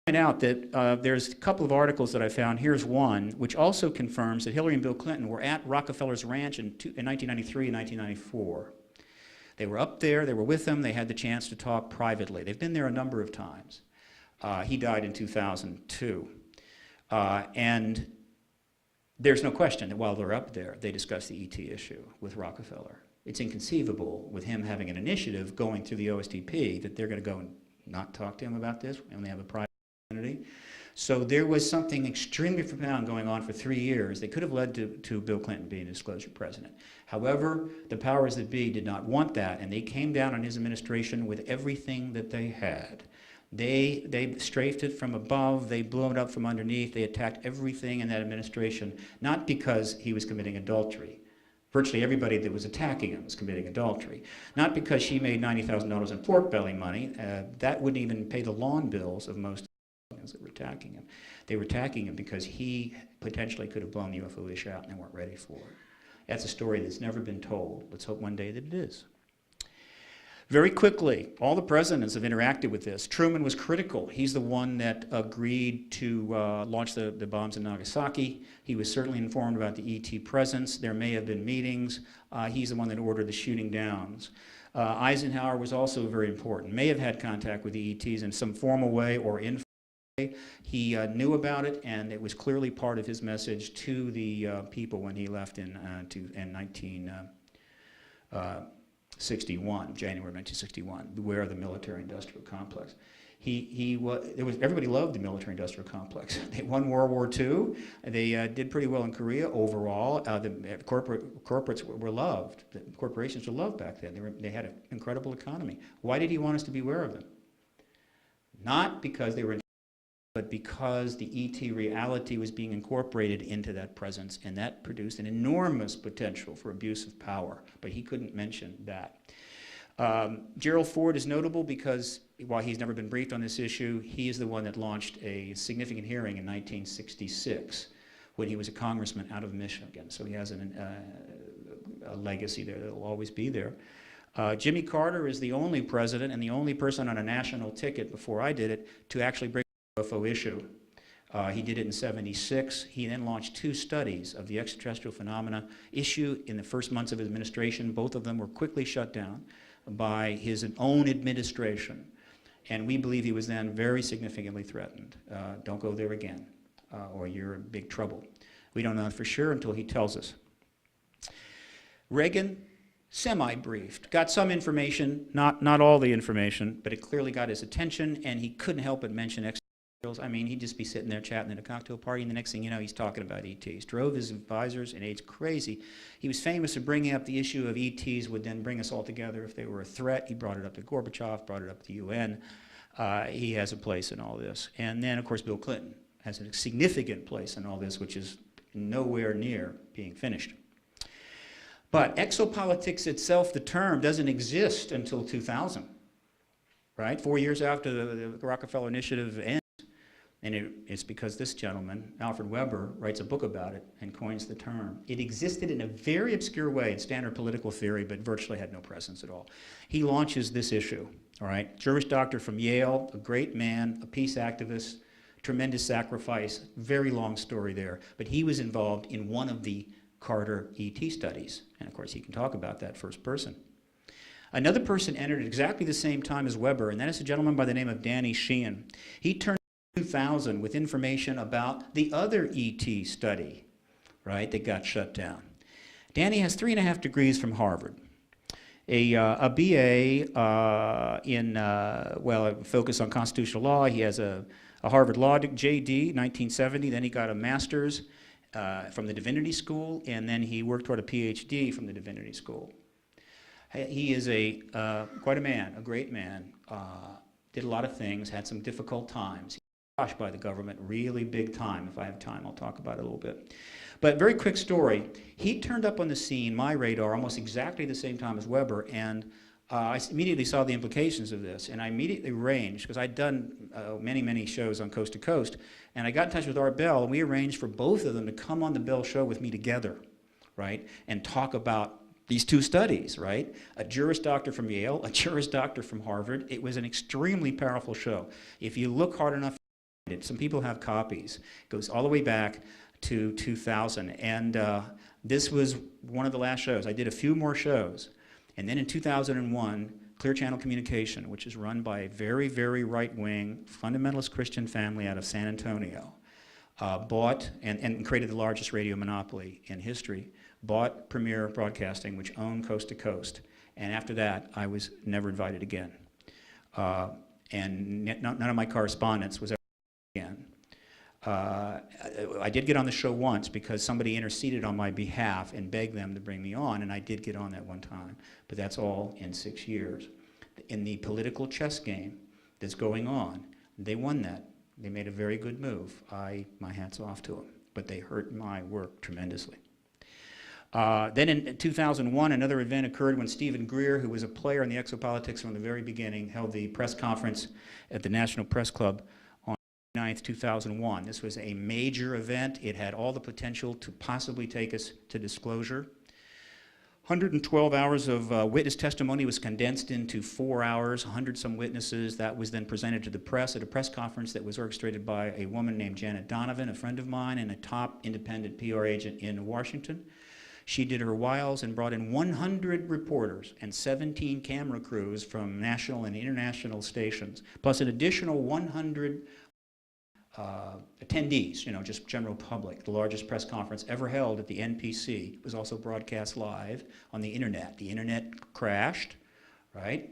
Point out that there's a couple of articles that I found. Here's one, which also confirms that Hillary and Bill Clinton were at Rockefeller's ranch in 1993 and 1994. They were up there, they were with him, they had the chance to talk privately. They've been there a number of times. He died in 2002. And there's no question that while they're up there, they discussed the ET issue with Rockefeller. It's inconceivable with him having an initiative going through the OSTP that they're going to go and not talk to him about this, and they have a private. So there was something extremely profound going on for 3 years that could have led to Bill Clinton being a disclosure president. However, the powers that be did not want that, and they came down on his administration with everything that they had. They strafed it from above, they blew it up from underneath, they attacked everything in that administration, not because he was committing adultery. Virtually everybody that was attacking him was committing adultery. Not because she made $90,000 in pork belly money, that wouldn't even pay the lawn bills of most that were attacking him. They were attacking him because he potentially could have blown the UFO issue out and they weren't ready for it. That's a story that's never been told. Let's hope one day that it is. Very quickly, all the presidents have interacted with this. Truman was critical. He's the one that agreed to launch the bombs in Nagasaki. He was certainly informed about the ET presence. There may have been meetings. He's the one that ordered the shooting downs. Eisenhower was also very important. May have had contact with the ETs in some formal way or informal. He knew about it, and it was clearly part of his message to the people when he left in 1961, January 1961, beware of the military-industrial complex. Everybody loved the military-industrial complex. They won World War II. They did pretty well in Korea overall. The corporates were loved. The corporations were loved back then. They had an incredible economy. Why did he want us to beware of them? Not because they were but because the ET reality was being incorporated into that presence, and that produced an enormous potential for abuse of power, but he couldn't mention that. Gerald Ford is notable because while he's never been briefed on this issue, he is the one that launched a significant hearing in 1966 when he was a congressman out of Michigan, so he has a legacy there that will always be there. Jimmy Carter is the only president and the only person on a national ticket before I did it to actually bring UFO issue. He did it in '76. He then launched 2 studies of the extraterrestrial phenomena issue in the first months of his administration. Both of them were quickly shut down by his own administration. And we believe he was then very significantly threatened. Don't go there again, or you're in big trouble. We don't know for sure until he tells us. Reagan, semi-briefed, got some information, not all the information, but it clearly got his attention, and he couldn't help but mention extraterrestrials. I mean, he'd just be sitting there chatting at a cocktail party, and the next thing you know, he's talking about ETs. Drove his advisors and aides crazy. He was famous for bringing up the issue of ETs would then bring us all together if they were a threat. He brought it up to Gorbachev, brought it up to the UN. He has a place in all this. And then, of course, Bill Clinton has a significant place in all this, which is nowhere near being finished. But exopolitics itself, the term, doesn't exist until 2000, right? 4 years after the Rockefeller Initiative ends. And it's because this gentleman, Alfred Weber, writes a book about it and coins the term. It existed in a very obscure way in standard political theory, but virtually had no presence at all. He launches this issue, all right? Jewish doctor from Yale, a great man, a peace activist, tremendous sacrifice, very long story there. But he was involved in one of the Carter ET studies. And of course, he can talk about that first person. Another person entered at exactly the same time as Weber, and that is a gentleman by the name of Danny Sheehan. He turned 2000 with information about the other ET study, right, that got shut down. Danny has 3.5 degrees from Harvard. A BA in, a focus on constitutional law. He has a Harvard Law JD, 1970. Then he got a master's from the Divinity School, and then he worked toward a PhD from the Divinity School. He is quite a man, a great man. Did a lot of things, had some difficult times. He was crushed by the government, really big time. If I have time, I'll talk about it a little bit. But very quick story. He turned up on the scene, my radar, almost exactly the same time as Weber, and I immediately saw the implications of this, and I immediately arranged, because I'd done many shows on Coast to Coast, and I got in touch with Art Bell, and we arranged for both of them to come on the Bell Show with me together, right, and talk about these two studies, right? A Juris Doctor from Yale, a Juris Doctor from Harvard. It was an extremely powerful show. If you look hard enough, some people have copies. It goes all the way back to 2000, and this was one of the last shows. I did a few more shows, and then in 2001, Clear Channel Communication, which is run by a very, very right-wing fundamentalist Christian family out of San Antonio, bought and created the largest radio monopoly in history, bought Premier Broadcasting, which owned Coast to Coast, and after that, I was never invited again. And none of my correspondence was ever again. I did get on the show once because somebody interceded on my behalf and begged them to bring me on, and I did get on that one time, but that's all in 6 years. In the political chess game that's going on, they won that. They made a very good move. My hat's off to them, but they hurt my work tremendously. Then in 2001, another event occurred when Stephen Greer, who was a player in the Exopolitics from the very beginning, held the press conference at the National Press Club on 9th, 2001. This was a major event. It had all the potential to possibly take us to disclosure. 112 hours of witness testimony was condensed into 4 hours, 100-some witnesses. That was then presented to the press at a press conference that was orchestrated by a woman named Janet Donovan, a friend of mine, and a top independent PR agent in Washington. She did her wiles and brought in 100 reporters and 17 camera crews from national and international stations, plus an additional 100 attendees, just general public. The largest press conference ever held at the NPC. It was also broadcast live on the internet. The internet crashed, right?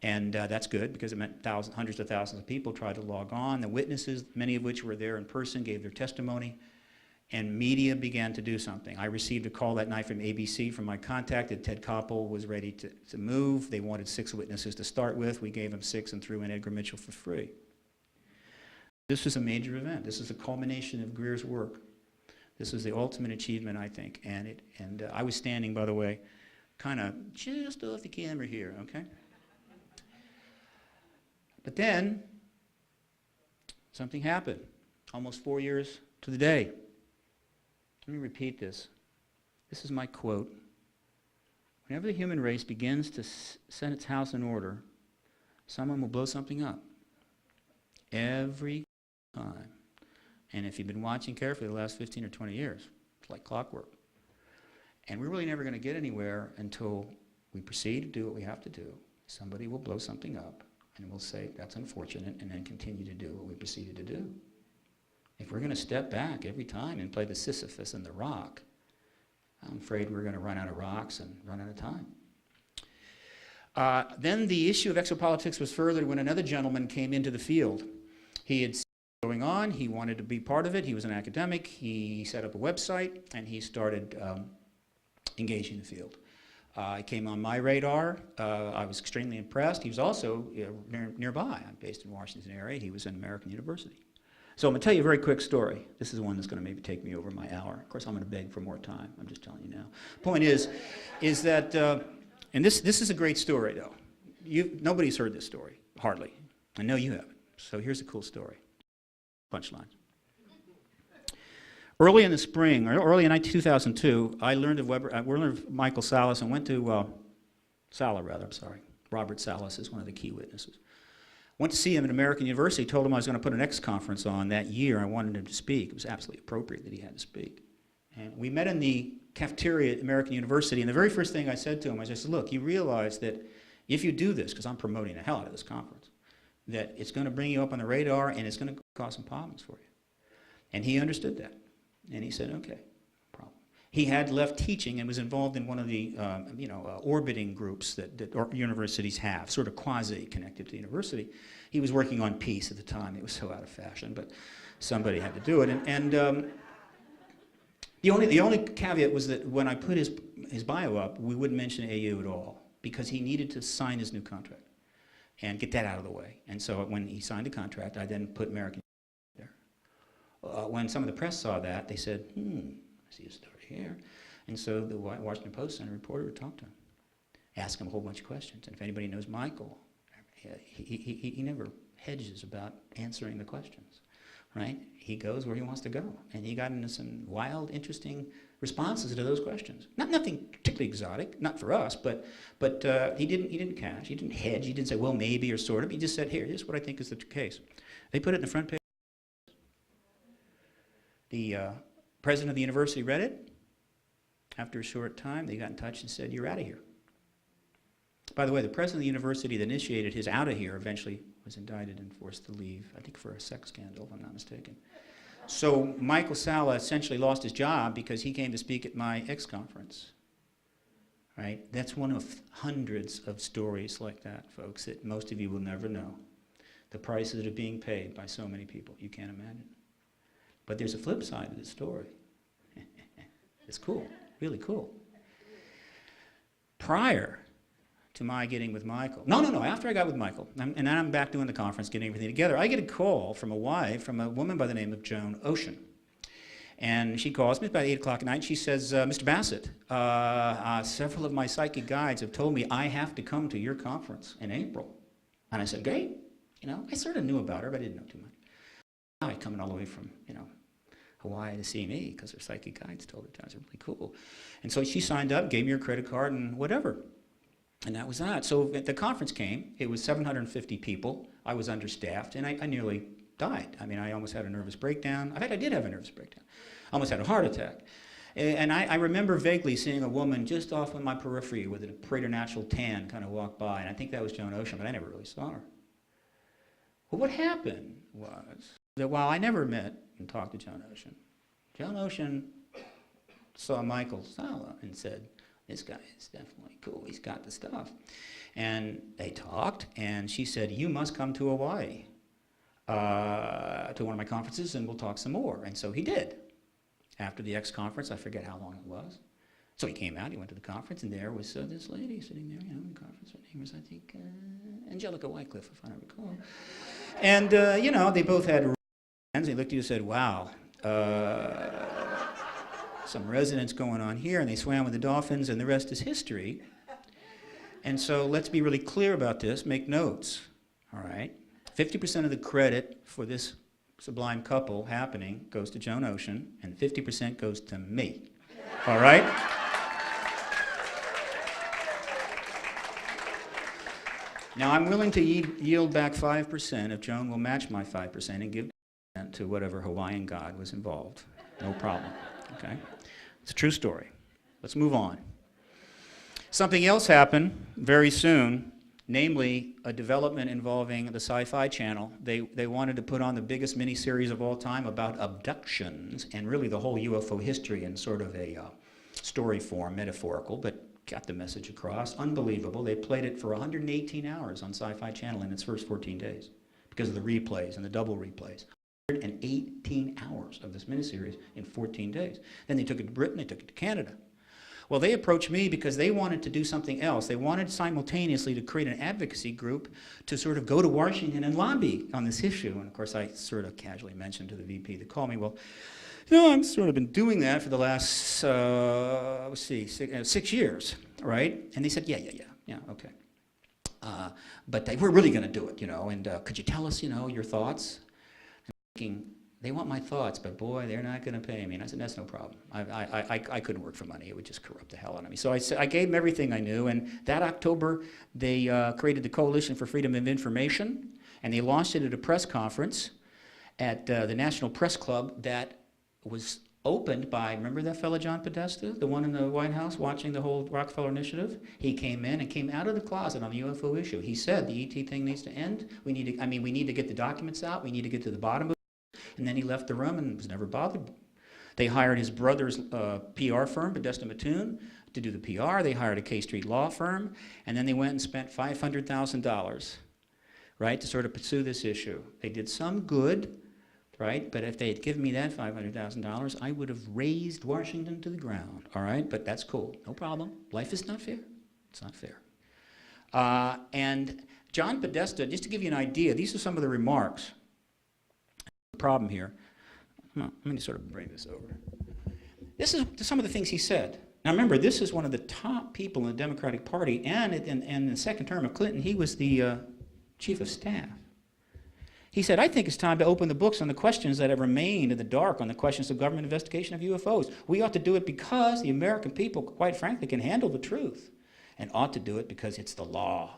And that's good because it meant hundreds of thousands of people tried to log on. The witnesses, many of which were there in person, gave their testimony. And media began to do something. I received a call that night from ABC from my contact that Ted Koppel was ready to move. They wanted 6 witnesses to start with. We gave them 6 and threw in Edgar Mitchell for free. This was a major event. This is the culmination of Greer's work. This was the ultimate achievement, I think. And I was standing, by the way, kind of just off the camera here, okay? But then, something happened, almost 4 years to the day. Let me repeat this. This is my quote. Whenever the human race begins to set its house in order, someone will blow something up. Every time. And if you've been watching carefully the last 15 or 20 years, it's like clockwork. And we're really never going to get anywhere until we proceed to do what we have to do. Somebody will blow something up, and we'll say, that's unfortunate, and then continue to do what we proceeded to do. If we're going to step back every time and play the Sisyphus and the rock, I'm afraid we're going to run out of rocks and run out of time. Then the issue of exopolitics was furthered when another gentleman came into the field. He had seen what was going on. He wanted to be part of it. He was an academic. He set up a website, and he started engaging the field. He came on my radar. I was extremely impressed. He was also nearby. I'm based in Washington area. He was in American University. So I'm going to tell you a very quick story. This is one that's going to maybe take me over my hour. Of course, I'm going to beg for more time. I'm just telling you now. Point is that, and this is a great story, though. Nobody's heard this story, hardly. I know you haven't. So here's a cool story. Punchline. Early in the spring, or early in 2002, I learned of Michael Salas and went to, Robert Salas is one of the key witnesses. Went to see him at American University, told him I was going to put an X conference on that year. I wanted him to speak. It was absolutely appropriate that he had to speak. And we met in the cafeteria at American University, and the very first thing I said to him was, I said, look, you realize that if you do this, because I'm promoting the hell out of this conference, that it's going to bring you up on the radar and it's going to cause some problems for you. And he understood that. And he said, okay, no problem. He had left teaching and was involved in one of the orbiting groups that universities have, sort of quasi-connected to the university. He was working on peace at the time. It was so out of fashion, but somebody had to do it. And the only caveat was that when I put his bio up, we wouldn't mention AU at all, because he needed to sign his new contract and get that out of the way. And so when he signed the contract, I then put American there. When some of the press saw that, they said, I see a story here. And so the Washington Post sent a reporter to talk to him, ask him a whole bunch of questions. And if anybody knows Michael, he never hedges about answering the questions, right? He goes where he wants to go. And he got into some wild, interesting responses to those questions. Nothing particularly exotic, not for us, but he didn't cash, he didn't hedge, he didn't say, well, maybe or sort of. He just said, here's what I think is the case. They put it in the front page. The president of the university read it. After a short time, they got in touch and said, you're out of here. By the way, the president of the university that initiated his out of here eventually was indicted and forced to leave, I think for a sex scandal, if I'm not mistaken. So Michael Salla essentially lost his job because he came to speak at my X conference, right? That's one of hundreds of stories like that, folks, that most of you will never know. The prices that are being paid by so many people, you can't imagine. But there's a flip side to this story. It's cool, really cool. Prior to my getting with Michael, after I got with Michael, and then I'm back doing the conference, getting everything together, I get a call from a woman by the name of Joan Ocean. And she calls me about 8 o'clock at night, and she says, Mr. Bassett, several of my psychic guides have told me I have to come to your conference in April. And I said, great. I sort of knew about her, but I didn't know too much. Now coming all the way from, Hawaii to see me, because her psychic guides told her that was really cool. And so she signed up, gave me her credit card, and whatever. And that was that. So the conference came. It was 750 people. I was understaffed, and I nearly died. I mean, I almost had a nervous breakdown. In fact, I did have a nervous breakdown. I almost had a heart attack. And I remember vaguely seeing a woman just off on my periphery with a preternatural tan kind of walk by, and I think that was Joan Ocean, but I never really saw her. Well, what happened was that while I never met and talked to Joan Ocean saw Michael Salla and said, this guy is definitely cool, he's got the stuff. And they talked, and she said, you must come to Hawaii to one of my conferences, and we'll talk some more. And so he did. After the X conference, I forget how long it was. So he came out, he went to the conference, and there was this lady sitting there, in the conference. Her name was, I think, Angelica Wycliffe, if I recall. And, they both had hands. They looked at you and said, wow, some resonance going on here, and they swam with the dolphins, and the rest is history. And so let's be really clear about this. Make notes, all right? 50% of the credit for this sublime couple happening goes to Joan Ocean, and 50% goes to me, all right? Now, I'm willing to yield back 5% if Joan will match my 5% and give to whatever Hawaiian god was involved. No problem, okay? It's a true story. Let's move on. Something else happened very soon, namely a development involving the Sci-Fi Channel. They wanted to put on the biggest miniseries of all time about abductions and really the whole UFO history in sort of a story form, metaphorical, but got the message across. Unbelievable. They played it for 118 hours on Sci-Fi Channel in its first 14 days because of the replays and the double replays. 118 hours of this miniseries in 14 days. Then they took it to Britain, they took it to Canada. Well, they approached me because they wanted to do something else. They wanted simultaneously to create an advocacy group to sort of go to Washington and lobby on this issue. And of course, I sort of casually mentioned to the VP that called me, well, I've sort of been doing that for the last, 6 years, right? And they said, yeah, okay. But we're really going to do it, and could you tell us, your thoughts? They want my thoughts, but boy, they're not going to pay me. And I said, that's no problem. I couldn't work for money. It would just corrupt the hell out of me. So I gave them everything I knew, and that October, they created the Coalition for Freedom of Information, and they launched it at a press conference at the National Press Club that was opened by, remember that fellow John Podesta, the one in the White House watching the whole Rockefeller Initiative? He came in and came out of the closet on the UFO issue. He said the ET thing needs to end. We need to get the documents out. We need to get to the bottom of it. And then he left the room and was never bothered. They hired his brother's PR firm, Podesta Mattoon, to do the PR. They hired a K Street law firm, and then they went and spent $500,000, right, to sort of pursue this issue. They did some good, right? But if they had given me that $500,000, I would have razed Washington to the ground, all right? But that's cool, no problem. Life is not fair. It's not fair. And John Podesta, just to give you an idea, these are some of the remarks. The problem here. Let me sort of bring this over. This is some of the things he said. Now remember, this is one of the top people in the Democratic Party, and in the second term of Clinton, he was the chief of staff. He said, I think it's time to open the books on the questions that have remained in the dark on the questions of government investigation of UFOs. We ought to do it because the American people, quite frankly, can handle the truth, and ought to do it because it's the law.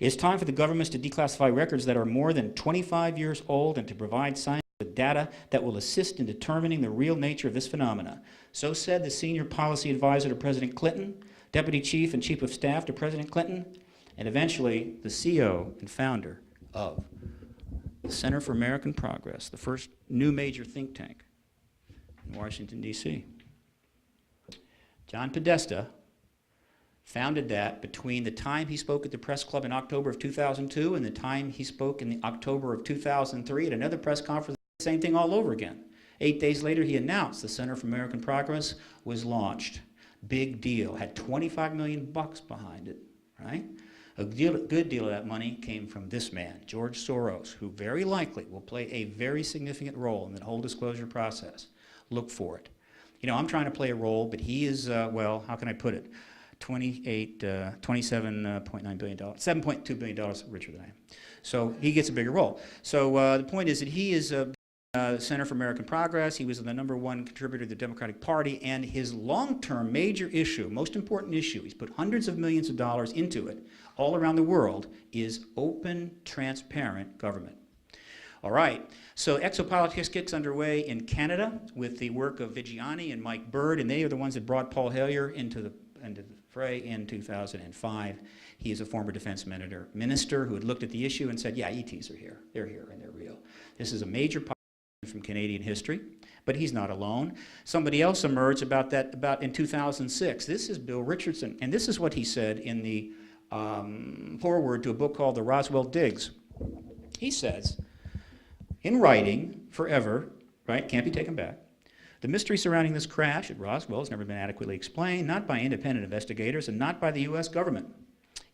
It's time for the governments to declassify records that are more than 25 years old and to provide science with data that will assist in determining the real nature of this phenomena. So said the senior policy advisor to President Clinton, deputy chief and chief of staff to President Clinton, and eventually the CEO and founder of the Center for American Progress, the first new major think tank in Washington, D.C. John Podesta founded that between the time he spoke at the press club in October of 2002 and the time he spoke in the October of 2003 at another press conference, same thing all over again. 8 days later, he announced the Center for American Progress was launched. Big deal. Had $25 million behind it, right? A good deal of that money came from this man, George Soros, who very likely will play a very significant role in the whole disclosure process. Look for it. You know, I'm trying to play a role, but he is, well, how can I put it? $27.9 billion, $7.2 billion richer than I am. So he gets a bigger role. So the point is that he is Center for American Progress. He was the #1 contributor to the Democratic Party, and his long-term major issue, most important issue, he's put hundreds of millions of dollars into it all around the world, is open, transparent government. All right, so Exopolitics gets underway in Canada with the work of Vigiani and Mike Bird, and they are the ones that brought Paul Hellyer into the fray in 2005. He is a former defense minister who had looked at the issue and said, yeah, ETs are here. They're here and they're real. This is a major from Canadian history, but he's not alone. Somebody else emerged about in 2006. This is Bill Richardson, and this is what he said in the foreword to a book called The Roswell Digs. He says, in writing, forever, right, can't be taken back, the mystery surrounding this crash at Roswell has never been adequately explained, not by independent investigators and not by the U.S. government.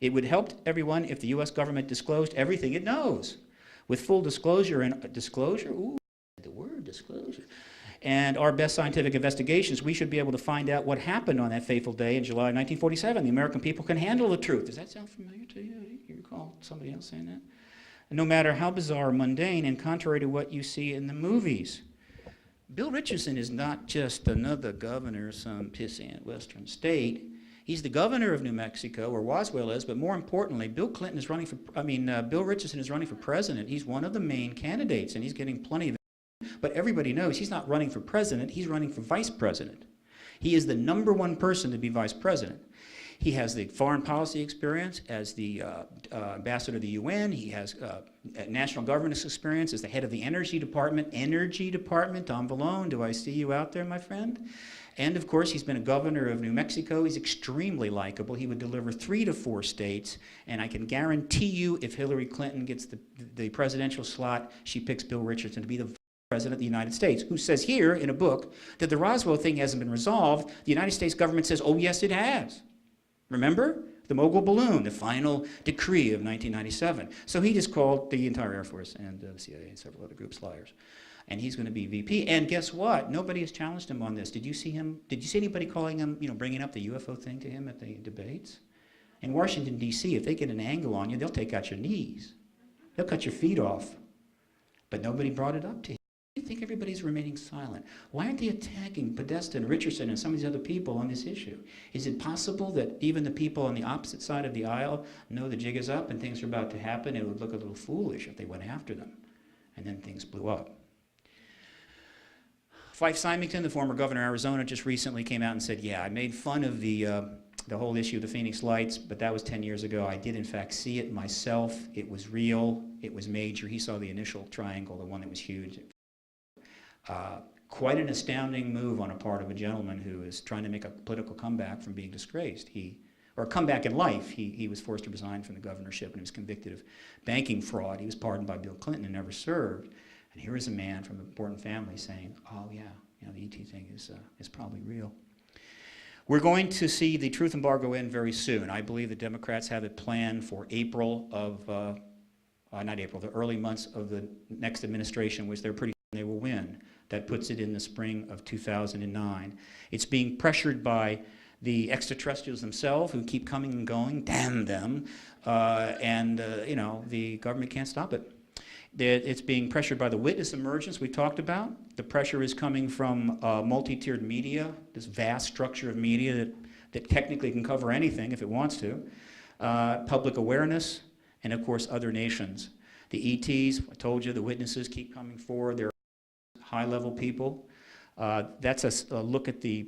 It would help everyone if the U.S. government disclosed everything it knows. With full disclosure and disclosure, ooh, the word disclosure, and our best scientific investigations, we should be able to find out what happened on that fateful day in July 1947. The American people can handle the truth. Does that sound familiar to you? You recall somebody else saying that? No matter how bizarre or mundane and contrary to what you see in the movies. Bill Richardson is not just another governor of some pissant western state. He's the governor of New Mexico, where Roswell is, but more importantly, Bill Richardson is running for president. He's one of the main candidates, and he's getting plenty of. But everybody knows he's not running for president, he's running for vice president. He is the #1 person to be vice president. He has the foreign policy experience as the ambassador to the UN. He has national governance experience as the head of the Energy Department. Tom Vallone, do I see you out there, my friend? And of course, he's been a governor of New Mexico. He's extremely likable. He would deliver 3 to 4 states, and I can guarantee you if Hillary Clinton gets the presidential slot, she picks Bill Richardson to be the President of the United States, who says here in a book that the Roswell thing hasn't been resolved. The United States government says, oh yes, it has. Remember? The mogul balloon, the final decree of 1997. So he just called the entire Air Force and the CIA and several other groups liars. And he's going to be VP. And guess what? Nobody has challenged him on this. Did you see anybody calling him, bringing up the UFO thing to him at the debates? In Washington, D.C., if they get an angle on you, they'll take out your knees. They'll cut your feet off. But nobody brought it up to him. I think everybody's remaining silent. Why aren't they attacking Podesta and Richardson and some of these other people on this issue? Is it possible that even the people on the opposite side of the aisle know the jig is up and things are about to happen? It would look a little foolish if they went after them. And then things blew up. Fife Symington, the former governor of Arizona, just recently came out and said, yeah, I made fun of the whole issue of the Phoenix Lights, but that was 10 years ago. I did, in fact, see it myself. It was real. It was major. He saw the initial triangle, the one that was huge. Quite an astounding move on a part of a gentleman who is trying to make a political comeback from being disgraced. Or a comeback in life. He was forced to resign from the governorship and he was convicted of banking fraud. He was pardoned by Bill Clinton and never served. And here is a man from an important family saying, oh yeah, the ET thing is probably real. We're going to see the truth embargo end very soon. I believe the Democrats have it planned for April of, not April, the early months of the next administration, which they're pretty sure they will win. That puts it in the spring of 2009. It's being pressured by the extraterrestrials themselves, who keep coming and going, damn them, the government can't stop it. It's being pressured by the witness emergence we talked about. The pressure is coming from multi-tiered media, this vast structure of media that technically can cover anything if it wants to, public awareness, and of course other nations. The ETs, I told you, the witnesses keep coming forward. They're high-level people. That's a look at the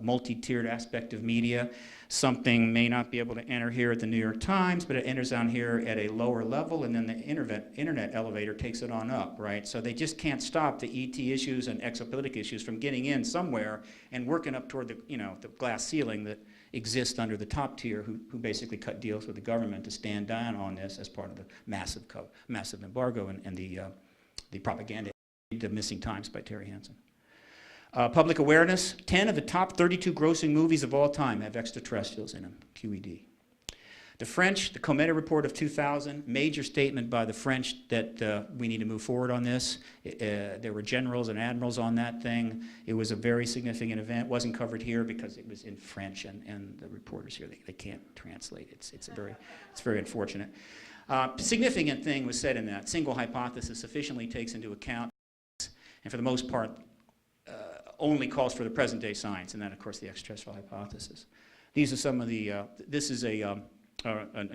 multi-tiered aspect of media. Something may not be able to enter here at the New York Times, but it enters down here at a lower level, and then the internet elevator takes it on up, right? So they just can't stop the ET issues and exopolitical issues from getting in somewhere and working up toward the glass ceiling that exists under the top tier, who basically cut deals with the government to stand down on this as part of the massive embargo and the propaganda, The Missing Times by Terry Hansen. Public awareness, 10 of the top 32 grossing movies of all time have extraterrestrials in them, QED. The French, the Cometa report of 2000, major statement by the French that we need to move forward on this. There were generals and admirals on that thing. It was a very significant event. Wasn't covered here because it was in French, and the reporters here, they can't translate. It's very unfortunate. Significant thing was said in that. Single hypothesis sufficiently takes into account, and for the most part, only calls for the present-day science, and then, of course, the extraterrestrial hypothesis. These are some of the, this is a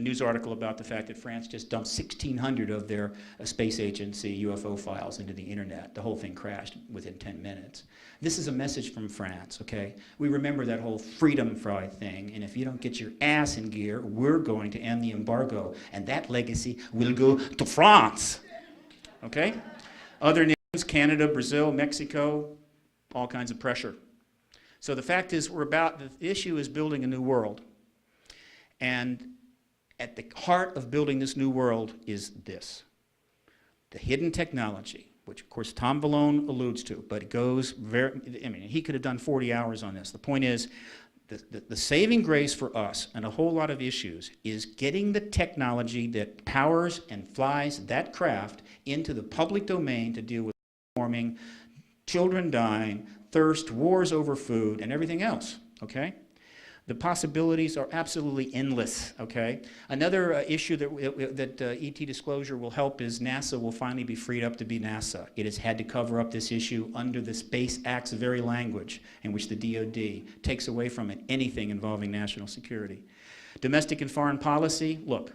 news article about the fact that France just dumped 1,600 of their space agency UFO files into the internet. The whole thing crashed within 10 minutes. This is a message from France, okay? We remember that whole freedom fry thing, and if you don't get your ass in gear, we're going to end the embargo, and that legacy will go to France, okay? Other nations, Canada, Brazil, Mexico, all kinds of pressure. So the fact is, the issue is building a new world. And at the heart of building this new world is this. The hidden technology, which of course Tom Vallone alludes to, but it goes he could have done 40 hours on this. The point is, the saving grace for us and a whole lot of issues is getting the technology that powers and flies that craft into the public domain to deal with warming, children dying, thirst, wars over food, and everything else, okay? The possibilities are absolutely endless, okay? Another issue that ET disclosure will help is NASA will finally be freed up to be NASA. It has had to cover up this issue under the Space Act's very language, in which the DoD takes away from it anything involving national security. Domestic and foreign policy, look,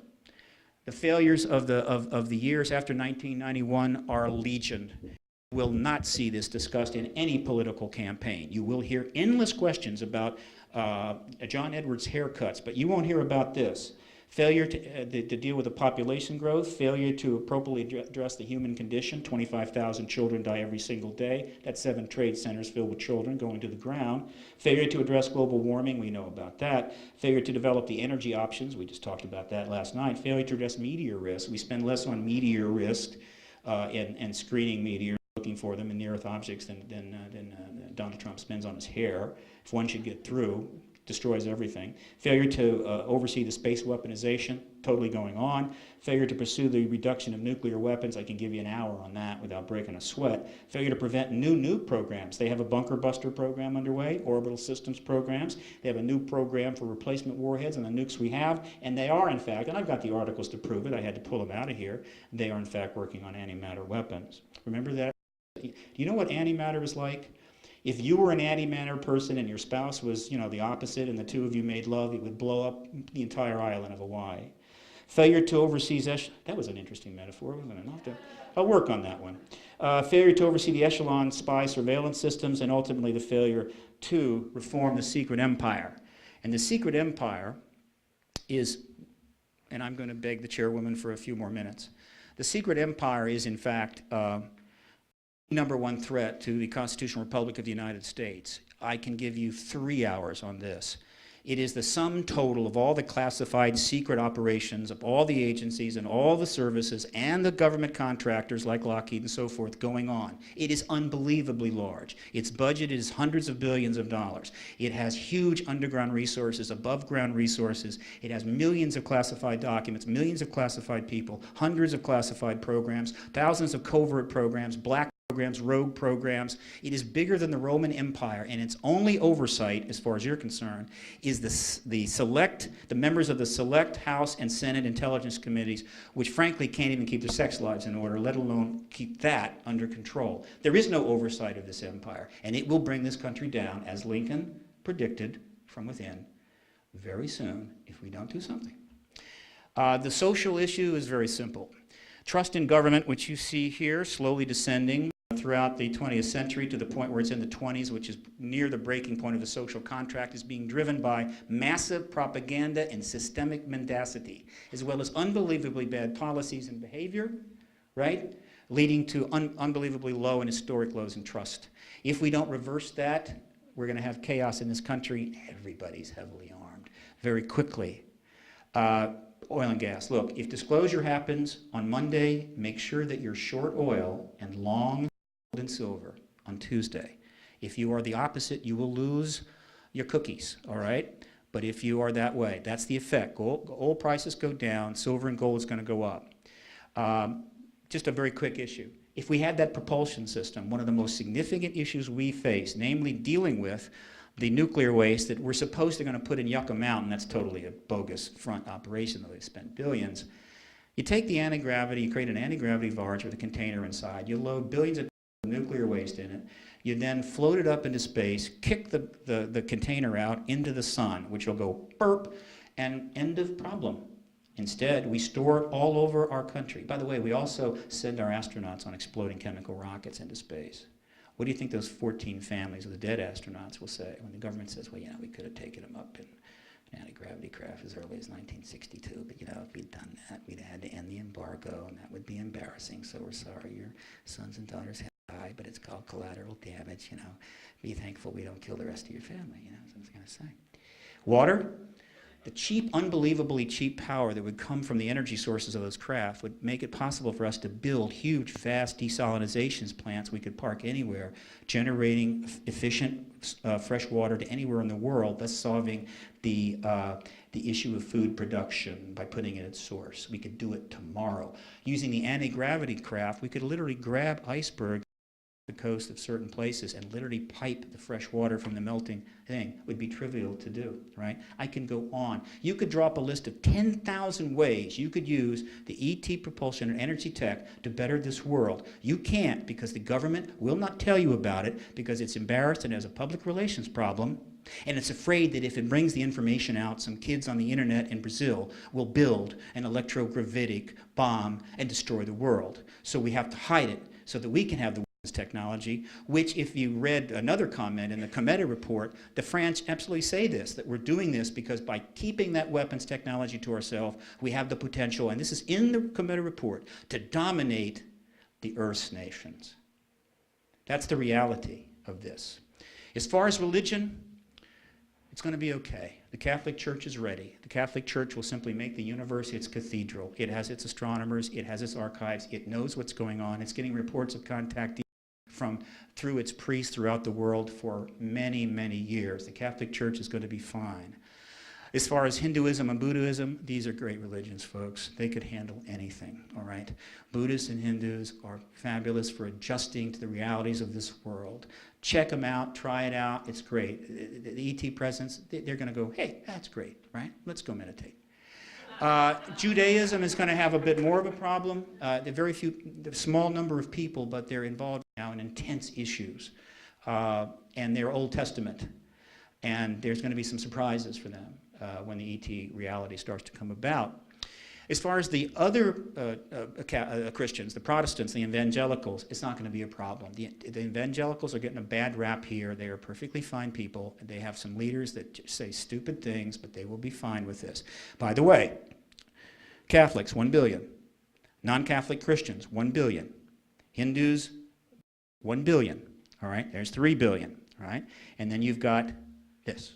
the failures of the years after 1991 are legion. Will not see this discussed in any political campaign. You will hear endless questions about John Edwards' haircuts, but you won't hear about this. Failure to deal with the population growth, failure to appropriately address the human condition. 25,000 children die every single day. That's 7 trade centers filled with children going to the ground. Failure to address global warming, we know about that. Failure to develop the energy options, we just talked about that last night. Failure to address meteor risk. We spend less on meteor risk and screening meteors, looking for them in near-Earth objects than Donald Trump spends on his hair. If one should get through, destroys everything. Failure to oversee the space weaponization, totally going on. Failure to pursue the reduction of nuclear weapons, I can give you an hour on that without breaking a sweat. Failure to prevent new nuke programs. They have a bunker buster program underway, orbital systems programs. They have a new program for replacement warheads and the nukes we have, and they are in fact, and I've got the articles to prove it, I had to pull them out of here, they are in fact working on antimatter weapons. Remember that? Do you know what antimatter is like? If you were an antimatter person and your spouse was, the opposite, and the two of you made love, it would blow up the entire island of Hawaii. Failure to oversee, that was an interesting metaphor, wasn't it? I'll work on that one. Failure to oversee the echelon spy surveillance systems, and ultimately the failure to reform the secret empire. And the secret empire is, and I'm going to beg the chairwoman for a few more minutes, the secret empire is in fact number one threat to the constitutional republic of the United States. I can give you 3 hours on this. It is the sum total of all the classified secret operations of all the agencies and all the services and the government contractors like Lockheed and so forth going on. It is unbelievably large. Its budget is hundreds of billions of dollars. It has huge underground resources, above ground resources. It has millions of classified documents, millions of classified people, hundreds of classified programs, thousands of covert programs, black programs, rogue programs. It is bigger than the Roman Empire, and its only oversight, as far as you're concerned, is the members of the select House and Senate Intelligence Committees, which frankly can't even keep their sex lives in order, let alone keep that under control. There is no oversight of this empire, and it will bring this country down, as Lincoln predicted, from within very soon if we don't do something. The social issue is very simple. Trust in government, which you see here, slowly descending throughout the 20th century to the point where it's in the 20s, which is near the breaking point of the social contract, is being driven by massive propaganda and systemic mendacity, as well as unbelievably bad policies and behavior, right, leading to unbelievably low and historic lows in trust. If we don't reverse that, we're going to have chaos in this country. Everybody's heavily armed very quickly. Oil and gas. Look, if disclosure happens on Monday, make sure that you're short oil and long gold and silver on Tuesday. If you are the opposite, you will lose your cookies, all right? But if you are that way, that's the effect. Oil prices go down, silver and gold is going to go up. Just a very quick issue. If we had that propulsion system, one of the most significant issues we face, namely dealing with the nuclear waste that we're supposed to going to put in Yucca Mountain, that's totally a bogus front operation, though they've spent billions. You take the anti-gravity, you create an anti-gravity barge with a container inside, you load billions of nuclear waste in it, you then float it up into space, kick the container out into the sun, which will go burp, and end of problem. Instead, we store it all over our country. By the way, we also send our astronauts on exploding chemical rockets into space. What do you think those 14 families of the dead astronauts will say when the government says, well, you know, we could have taken them up in an anti-gravity craft as early as 1962, but, you know, if we'd done that, we'd have had to end the embargo, and that would be embarrassing, so we're sorry your sons and daughters have died, but it's called collateral damage, you know. Be thankful we don't kill the rest of your family, you know, that's what I was going to say. Water? The cheap, unbelievably cheap power that would come from the energy sources of those craft would make it possible for us to build huge, fast desalination plants we could park anywhere, generating efficient fresh water to anywhere in the world, thus solving the issue of food production by putting it at source. We could do it tomorrow. Using the anti-gravity craft, we could literally grab icebergs the coast of certain places and literally pipe the fresh water from the melting thing. Would be trivial to do, right? I can go on. You could drop a list of 10,000 ways you could use the ET propulsion and energy tech to better this world. You can't because the government will not tell you about it because it's embarrassed and has a public relations problem. And it's afraid that if it brings the information out, some kids on the internet in Brazil will build an electrogravitic bomb and destroy the world. So we have to hide it so that we can have the technology, which if you read another comment in the Cometa report, the French absolutely say this, that we're doing this because by keeping that weapons technology to ourselves, we have the potential, and this is in the Cometa report, to dominate the Earth's nations. That's the reality of this. As far as religion, it's going to be okay. The Catholic Church is ready. The Catholic Church will simply make the universe its cathedral. It has its astronomers, it has its archives, it knows what's going on, it's getting reports of contact through its priests throughout the world for many, many years. The Catholic Church is going to be fine. As far as Hinduism and Buddhism, these are great religions, folks. They could handle anything, all right? Buddhists and Hindus are fabulous for adjusting to the realities of this world. Check them out, try it out, it's great. The ET presence, they're going to go, hey, that's great, right? Let's go meditate. Judaism is going to have a bit more of a problem. They're small number of people, but they're involved now in intense issues. And they're Old Testament. And there's going to be some surprises for them when the ET reality starts to come about. As far as the other Christians, the Protestants, the evangelicals, it's not going to be a problem. The evangelicals are getting a bad rap here. They are perfectly fine people. They have some leaders that just say stupid things, but they will be fine with this. By the way, Catholics, 1 billion. Non-Catholic Christians, 1 billion. Hindus, 1 billion. All right, there's 3 billion. All right, and then you've got this,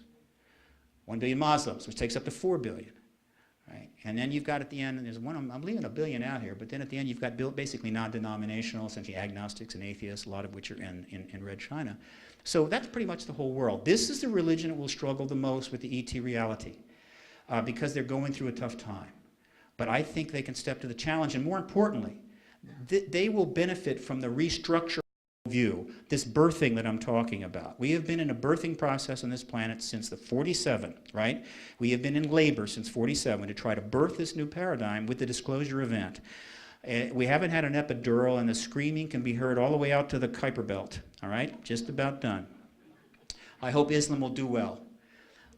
1 billion Muslims, which takes up to 4 billion. Right? And then you've got at the end, and there's one, I'm leaving a billion out here, but then at the end you've got basically non-denominational, essentially agnostics and atheists, a lot of which are in Red China. So that's pretty much the whole world. This is the religion that will struggle the most with the ET reality because they're going through a tough time. But I think they can step to the challenge, and more importantly, they will benefit from the restructure view, this birthing that I'm talking about. We have been in a birthing process on this planet since the 47, right? We have been in labor since 47 to try to birth this new paradigm with the disclosure event. We haven't had an epidural, and the screaming can be heard all the way out to the Kuiper Belt, all right? Just about done. I hope Islam will do well.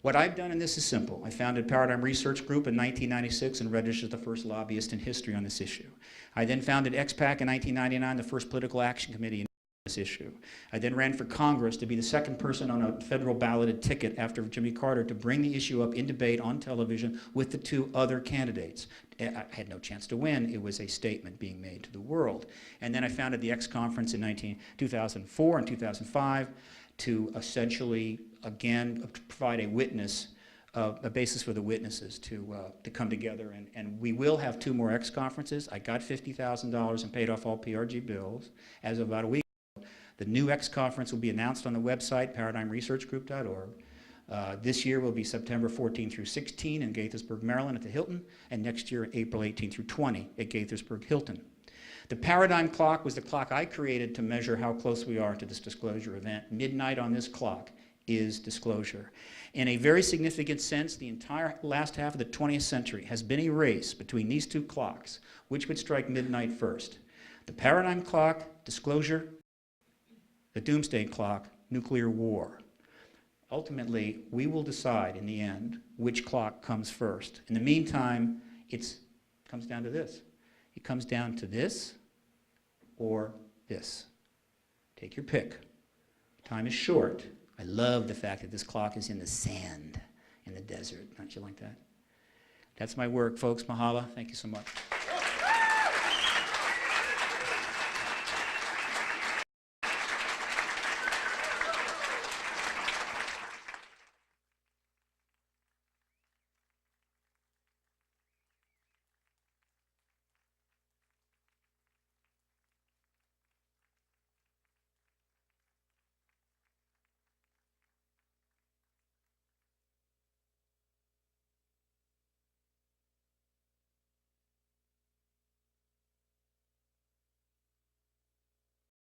What I've done in this is simple. I founded Paradigm Research Group in 1996 and registered the first lobbyist in history on this issue. I then founded XPAC in 1999, the first political action committee this issue. I then ran for Congress to be the second person on a federal balloted ticket after Jimmy Carter to bring the issue up in debate on television with the 2 other candidates. I had no chance to win. It was a statement being made to the world. And then I founded the X Conference in 2004 and 2005 to essentially, again, provide a witness, a basis for the witnesses to come together. And we will have 2 more X conferences. I got $50,000 and paid off all PRG bills as of about a week. The new X conference will be announced on the website, paradigmresearchgroup.org. This year will be September 14 through 16 in Gaithersburg, Maryland at the Hilton, and next year April 18 through 20 at Gaithersburg Hilton. The paradigm clock was the clock I created to measure how close we are to this disclosure event. Midnight on this clock is disclosure. In a very significant sense, the entire last half of the 20th century has been a race between these 2 clocks, which would strike midnight first. The paradigm clock, disclosure; the doomsday clock, nuclear war. Ultimately, we will decide in the end which clock comes first. In the meantime, it comes down to this. It comes down to this or this. Take your pick. Time is short. I love the fact that this clock is in the sand, in the desert. Don't you like that? That's my work, folks. Mahalo. Thank you so much.